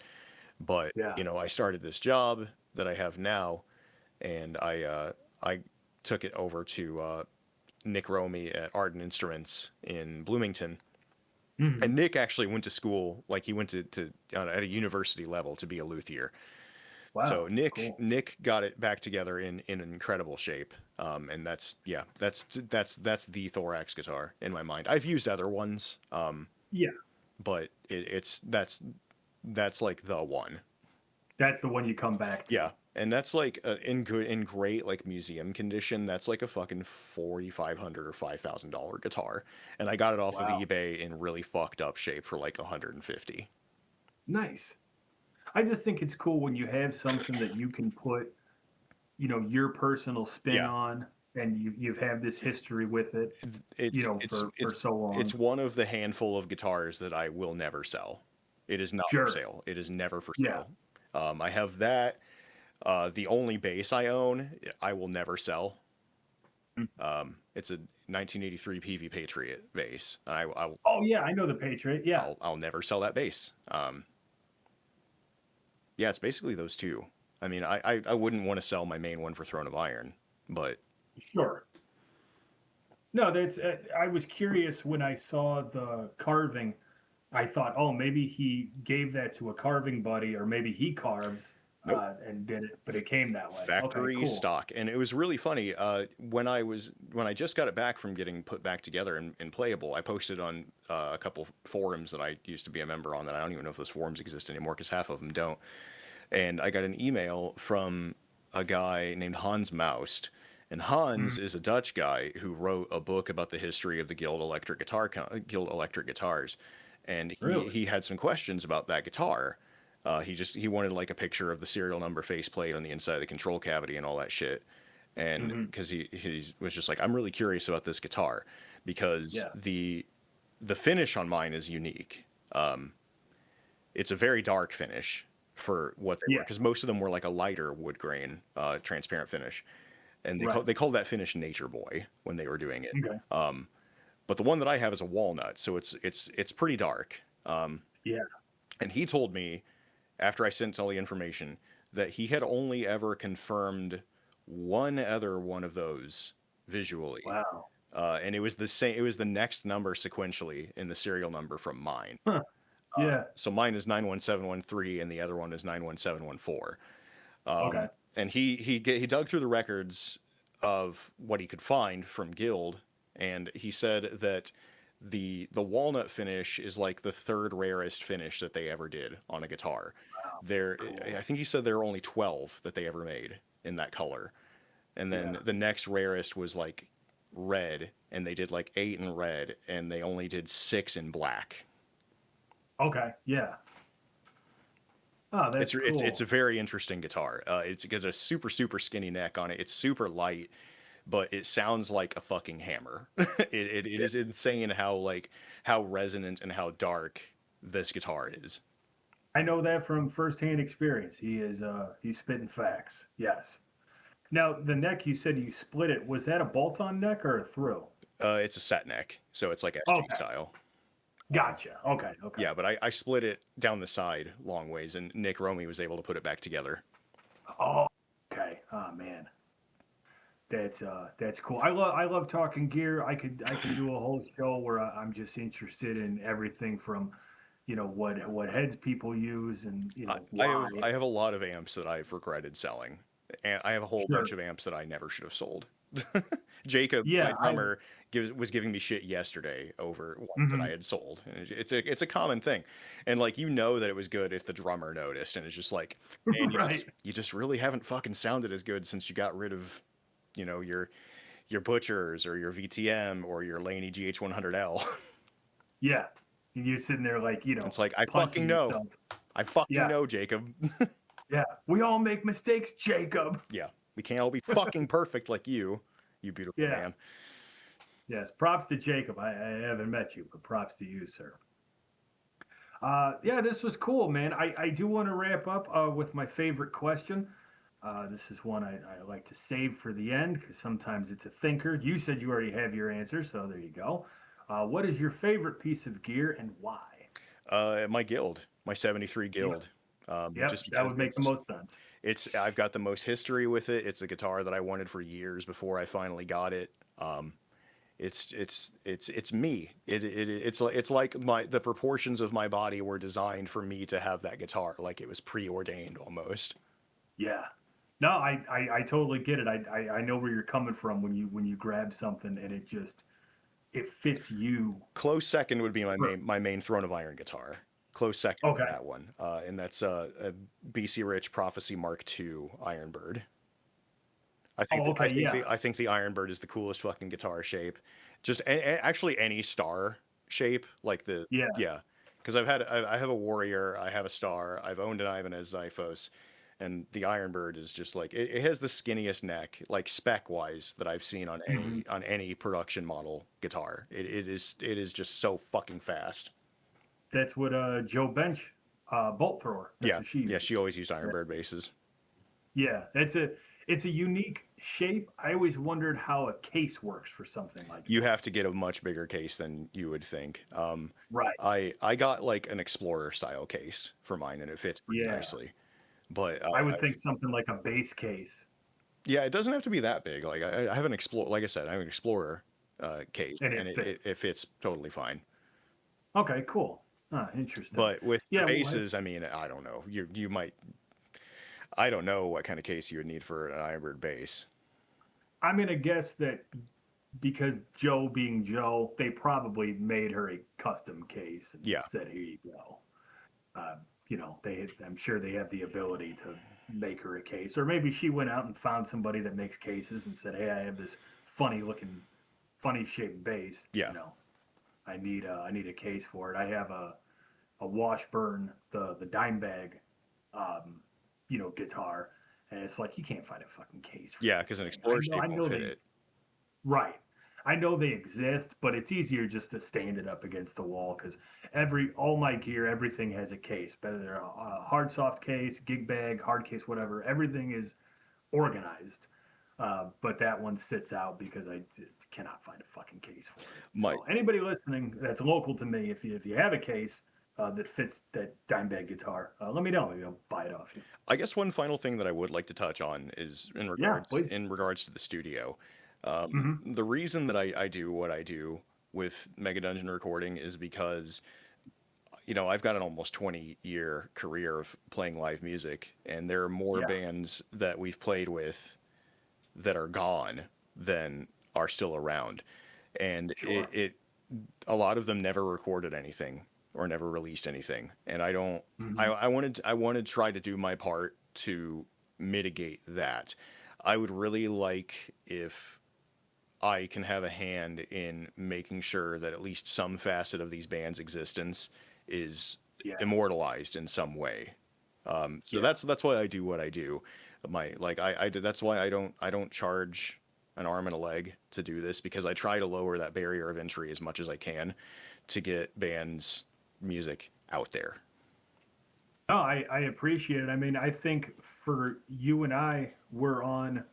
But Yeah. I started this job that I have now, and I took it over to Nick Romy at Arden Instruments in Bloomington. Mhm. And Nick actually went to school, like he went to at a university level to be a luthier. So Wow. Cool. Nick got it back together in incredible shape. And that's the thorax guitar in my mind. I've used other ones, Yeah. but that's like the one. That's the one you come back to. Yeah, and that's like in great like museum condition. That's like a fucking $4,500 or $5,000 guitar, and I got it off of Wow. eBay in really fucked up shape for like 150. Nice. I just think it's cool when you have something that you can put, your personal spin Yeah, on, and you've had this history with it, it's for so long. it's one of the handful of guitars that I will never sell. It is not for Sure. sale. It is never for Yeah. sale. I have that. The only bass I own, I will never sell. It's a 1983 PV Patriot bass. Oh yeah, I know the Patriot. Yeah. I'll never sell that bass. Yeah, it's basically those two. I mean, I wouldn't want to sell my main one for Throne of Iron, but Sure. No, that's. I was curious when I saw the carving. I thought, oh, maybe he gave that to a carving buddy, or maybe he carves Nope. and did it, but it came that way. Okay, Factory cool. stock. And it was really funny. When I just got it back from getting put back together and playable, I posted on a couple forums that I used to be a member on that I don't even know if those forums exist anymore because half of them don't. And I got an email from a guy named Hans Maust. And Hans is a Dutch guy who wrote a book about the history of the Guild Electric Guitars, and Really? he had some questions about that guitar. He wanted like a picture of the serial number faceplate on the inside of the control cavity and all that shit. And because he was just like, I'm really curious about this guitar because Yeah. the finish on mine is unique. It's a very dark finish for what they were, Yeah. because most of them were like a lighter wood grain, transparent finish, and Right. they called that finish Nature Boy when they were doing it. Okay. But the one that I have is a walnut, so it's pretty dark. Yeah. And he told me after I sent all the information that he had only ever confirmed one other one of those visually. Wow. And it was the same. It was the next number sequentially in the serial number from mine. Huh. Yeah. So mine is 91713, and the other one is 91714. Okay. And he dug through the records of what he could find from Guild, and he said that the walnut finish is like the third rarest finish that they ever did on a guitar. Wow. There, Cool. I think he said there were only 12 that they ever made in that color, and then Yeah. the next rarest was like red, and they did like 8 in red, and they only did 6 in black. Okay. Yeah. Oh, that's cool. It's a very interesting guitar. It's got a super skinny neck on it. It's super light, but it sounds like a fucking hammer. It is insane how resonant and how dark this guitar is. I know that from firsthand experience. He's spitting facts. Yes. Now the neck, you said you split it. Was that a bolt-on neck or a through? It's a set neck, so it's like SG Okay. style. Gotcha. Okay. Okay. Yeah, but I split it down the side long ways, and Nick Romy was able to put it back together. Oh. Okay. Oh man. That's cool. I love talking gear. I could do a whole show where I'm just interested in everything from, what heads people use and why. I have a lot of amps that I've regretted selling, and I have a whole Sure. bunch of amps that I never should have sold. Jacob, Yeah. my drummer, was giving me shit yesterday over ones that I Mhm. had sold. And it's a common thing, and like that it was good if the drummer noticed, and it's just like, man, Right. you just really haven't fucking sounded as good since you got rid of, your Butchers or your VTM or your Laney GH100L. Yeah. And you're sitting there like, It's like I punching fucking know, yourself. I fucking Yeah. know, Jacob. Yeah. We all make mistakes, Jacob. Yeah, we can't all be fucking perfect like you beautiful Yeah. man. Yes. Props to Jacob. I haven't met you, but props to you, sir. Yeah, this was cool, man. I do want to wrap up with my favorite question. This is one I like to save for the end because sometimes it's a thinker. You said you already have your answer, so there you go. What is your favorite piece of gear and why? My guild, my 73 guild. Yep, Just that because would make the most sense. I've got the most history with it. It's a guitar that I wanted for years before I finally got it. It's me. It's like the proportions of my body were designed for me to have that guitar, like it was preordained almost. Yeah. No, I totally get it. I know where you're coming from when you grab something and it fits you. Close second would be my main Throne of Iron guitar. Close second Okay. to that one, and that's a BC Rich Prophecy Mark II Ironbird. I think the Ironbird is the coolest fucking guitar shape. Just actually any star shape, like Yeah. Because I have a Warrior, I have a Star, I've owned an Ibanez Xiphos, and the Ironbird is just like it has the skinniest neck, like spec wise, that I've seen on any production model guitar. It is just so fucking fast. That's what Joe Bench bolt thrower. That's what she Yeah, used. she always used Ironbird bases. Yeah, it's a unique shape. I always wondered how a case works for something like You have to get a much bigger case than you would think. right. I got like an Explorer style case for mine, and it fits pretty nicely. But I would think something like a base case. yeah, it doesn't have to be that big. Like I have an Explorer, like I said, I have an Explorer case, And and it fits. it fits totally fine. Okay, cool. Interesting. But with the Yeah, well, bases, I mean, I don't know. You might. I don't know what kind of case you would need for an hybrid base. I'm gonna guess that because Joe being Joe, they probably made her a custom case and Yeah. said, "Here you go." Uh, I'm sure they have the ability to make her a case, or maybe she went out and found somebody that makes cases and said, "Hey, I have this funny looking, funny shaped base. Yeah. I need a case for it. I have a Washburn, the dime bag, um, guitar." And it's like you can't find a fucking case for Yeah, that because an thing. Explorer shape I won't know fit they it. right. I know they exist, but it's easier just to stand it up against the wall because all my gear, everything has a case, whether a hard soft case, gig bag, hard case, whatever. Everything is organized, but that one sits out because I cannot find a fucking case for it. My So anybody listening that's local to me, if you have a case that fits that dime bag guitar, let me know. Maybe I'll buy it off you. I guess one final thing that I would like to touch on is Yeah, please. in regards to the studio. Mm-hmm. The reason that I do what I do with Mega Dungeon recording is because I've got an almost 20-year career of playing live music, and there are more Yeah, bands that we've played with that are gone than are still around, and sure. a lot of them never recorded anything or never released anything, and I don't. Mm-hmm. I wanted to try to do my part to mitigate that. I would really like if I can have a hand in making sure that at least some facet of these bands' existence is Yeah, immortalized in some way. So yeah. that's why I do what I do. That's why I don't charge an arm and a leg to do this, because I try to lower that barrier of entry as much as I can to get bands' music out there. No, I appreciate it. I mean, I think for you and I, we're on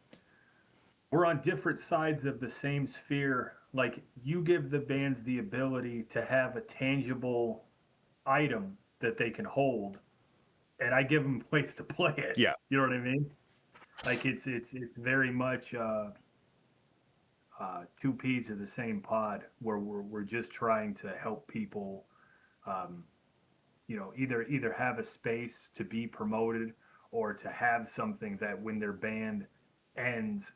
different sides of the same sphere. Like you give the bands the ability to have a tangible item that they can hold, and I give them a place to play it. Yeah, You know what I mean? Like it's very much two peas of the same pod, where we're just trying to help people, um, either have a space to be promoted or to have something that when their band ends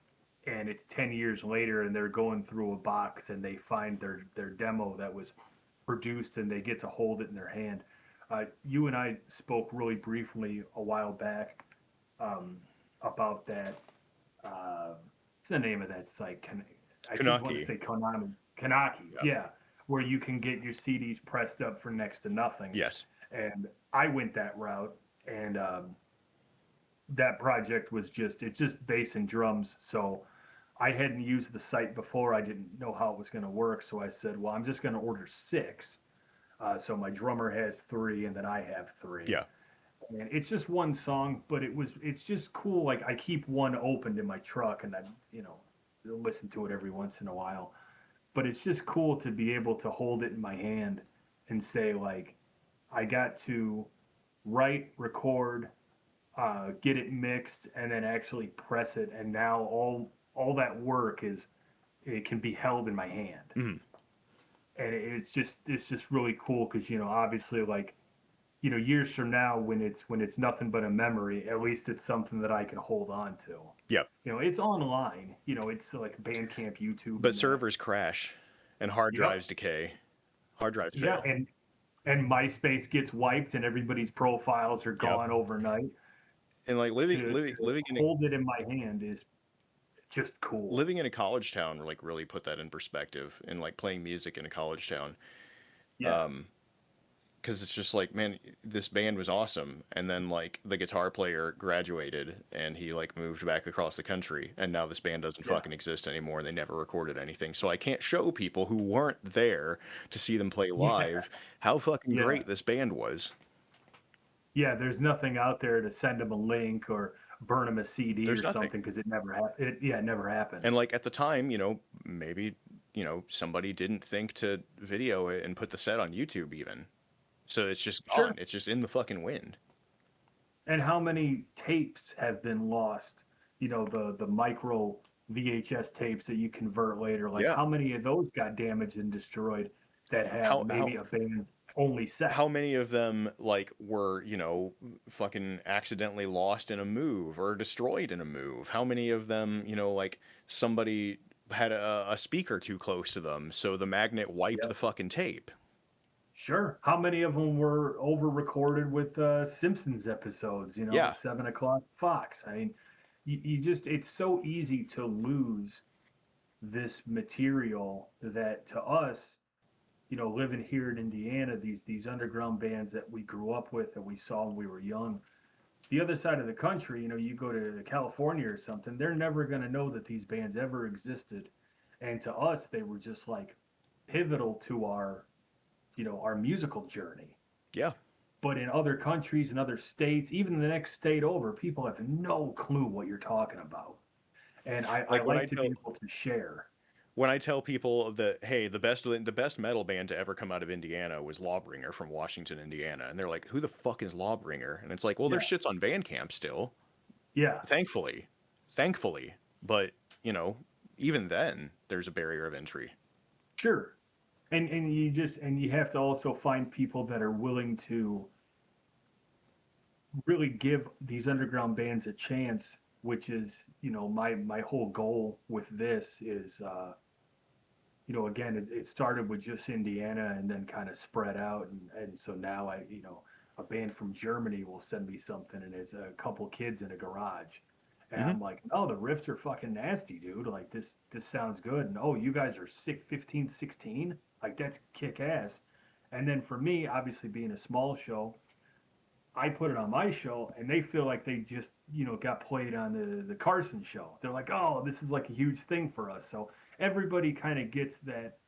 and it's 10 years later and they're going through a box and they find their demo that was produced and they get to hold it in their hand. You and I spoke really briefly a while back, um, about that. What's the name of that site? I keep wanting to Kanaki. say Konami. Kanaki, Yeah. yeah, where you can get your CDs pressed up for next to nothing. Yes. And I went that route, and that project was it's just bass and drums. So I hadn't used the site before. I didn't know how it was going to work. So I said, well, I'm just going to order 6. So my drummer has 3, and then I have 3. Yeah. And it's just one song, but it's just cool. Like I keep one opened in my truck, and I listen to it every once in a while. But it's just cool to be able to hold it in my hand and say like, I got to write, record, get it mixed, and then actually press it. And now all that work it can be held in my hand, Mhm. and it's just really cool because obviously like years from now when it's nothing but a memory, at least it's something that I can hold on to. Yep. It's online. It's like Bandcamp, YouTube, But and that. servers crash and hard Yep. drives decay. Hard drives Yeah, fail. and MySpace gets wiped and everybody's profiles are Yep. gone overnight. And like To hold it in my hand is just cool. living in a college town like really put that in perspective, and like playing music in a college town. Yeah, Because it's just like, man, this band was awesome, and then like the guitar player graduated and he like moved back across the country, and now this band doesn't yeah, fucking exist anymore, and they never recorded anything, so I can't show people who weren't there to see them play yeah, live how fucking yeah, great this band was. yeah. There's nothing out there to send them a link or burn them a CD There's or nothing. something because it never happened. It never happened. And like at the time, maybe somebody didn't think to video it and put the set on YouTube even, so it's just gone. Sure. It's just in the fucking wind. And how many tapes have been lost? The micro VHS tapes that you convert later. Like Yeah. how many of those got damaged and destroyed? that have How maybe a band's only set. how many of them like were, fucking accidentally lost in a move or destroyed in a move? How many of them, like somebody had a speaker too close to them, so the magnet wiped Yeah. the fucking tape? Sure. How many of them were over recorded with Simpsons episodes, Yeah. 7 o'clock Fox? I mean, you just, it's so easy to lose this material that to us, living here in Indiana, these underground bands that we grew up with that we saw when we were young, the other side of the country, you go to California or something, they're never going to know that these bands ever existed. And to us, they were just like pivotal to our musical journey. Yeah. But in other countries and other states, even the next state over, people have no clue what you're talking about. And I Like when like I to be able to share. when I tell people that, hey, the best metal band to ever come out of Indiana was Lawbringer from Washington, Indiana, and they're like, who the fuck is Lawbringer? And it's like, well, their Yeah. shit's on Bandcamp still, Yeah, thankfully, but even then, there's a barrier of entry. sure. And you have to also find people that are willing to really give these underground bands a chance, which is, my whole goal with this is again, it started with just Indiana and then kind of spread out. And so now a band from Germany will send me something and it's a couple kids in a garage. And Hmm. I'm like, oh, the riffs are fucking nasty, dude. Like this sounds good. And oh, you guys are 15, 16? Like that's kick ass. And then for me, obviously being a small show, I put it on my show and they feel like they just, got played on the Carson show. They're like, oh, this is like a huge thing for us. So everybody kind of gets that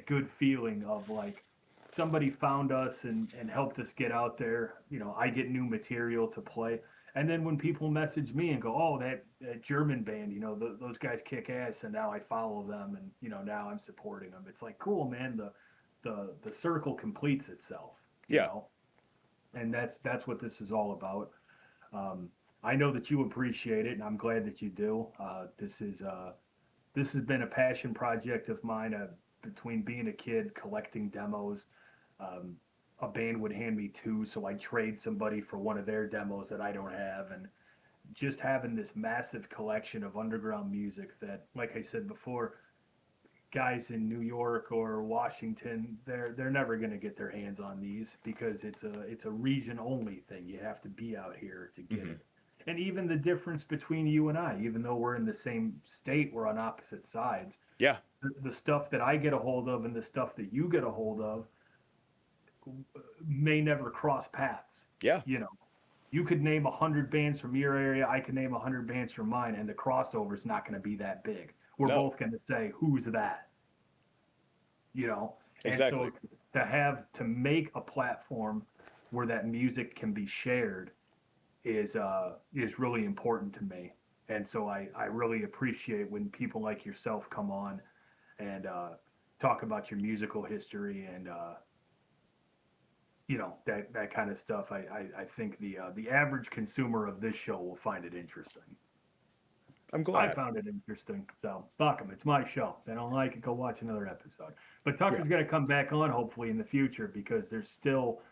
good feeling of like somebody found us and helped us get out there. I get new material to play. And then when people message me and go, oh, that German band, those guys kick ass, and now I follow them, and now I'm supporting them. It's like cool, man. The circle completes itself. You Yeah. know, and that's what this is all about. I know that you appreciate it, and I'm glad that you do. This has been a passion project of mine. Between being a kid, collecting demos, um, a band would hand me two, so I trade somebody for one of their demos that I don't have, and just having this massive collection of underground music that, like I said before, guys in New York or Washington, they're never going to get their hands on these because it's a region only thing. You have to be out here to get Hmm. it. And even the difference between you and I, even though we're in the same state, we're on opposite sides. Yeah. The stuff that I get a hold of and the stuff that you get a hold of may never cross paths. Yeah. You could name 100 bands from your area, I could name 100 bands from mine, and the crossover is not going to be that big. We're No. both going to say, who's that? And Exactly. so to make a platform where that music can be shared is really important to me. And so I really appreciate when people like yourself come on and talk about your musical history and that kind of stuff. I think the average consumer of this show will find it interesting. I'm I glad. found it interesting. So fuck them. It's my show. If they don't like it, go watch another episode. But Tucker's going to come back on hopefully in the future because there's still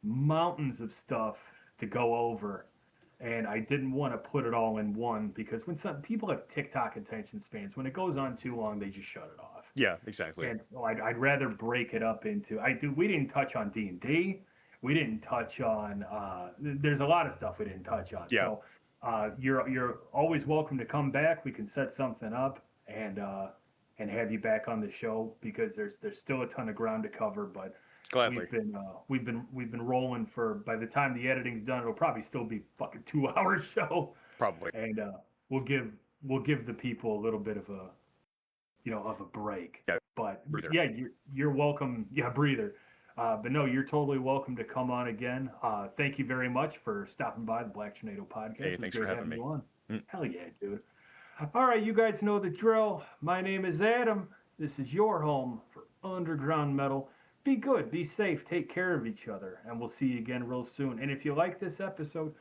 mountains of stuff to go over. And I didn't want to put it all in one because when some people have TikTok attention spans, when it goes on too long, they just shut it off. Yeah, exactly. And so I'd rather break it up into. We didn't touch on D&D. We didn't touch on. There's a lot of stuff we didn't touch on. Yeah. So you're always welcome to come back. We can set something up and have you back on the show because there's still a ton of ground to cover. But Gladly. we've been rolling for. By the time the editing's done, it'll probably still be fucking 2 hour show. Probably. And we'll give the people a little bit of a break. Yeah, But breather. yeah, you're welcome. Yeah, breather. But no, you're totally welcome to come on again. Thank you very much for stopping by the Black Tornado podcast. Hey, It's thanks great for having me. you on. Mm. Hell yeah, dude. All right, you guys know the drill. My name is Adam. This is your home for underground metal. Be good, be safe, take care of each other, and we'll see you again real soon. And if you like this episode,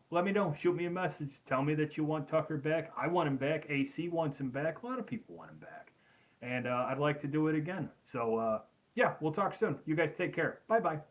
let me know. Shoot me a message. Tell me that you want Tucker back. I want him back. AC wants him back. A lot of people want him back. And I'd like to do it again. So Yeah, we'll talk soon. You guys take care. Bye bye.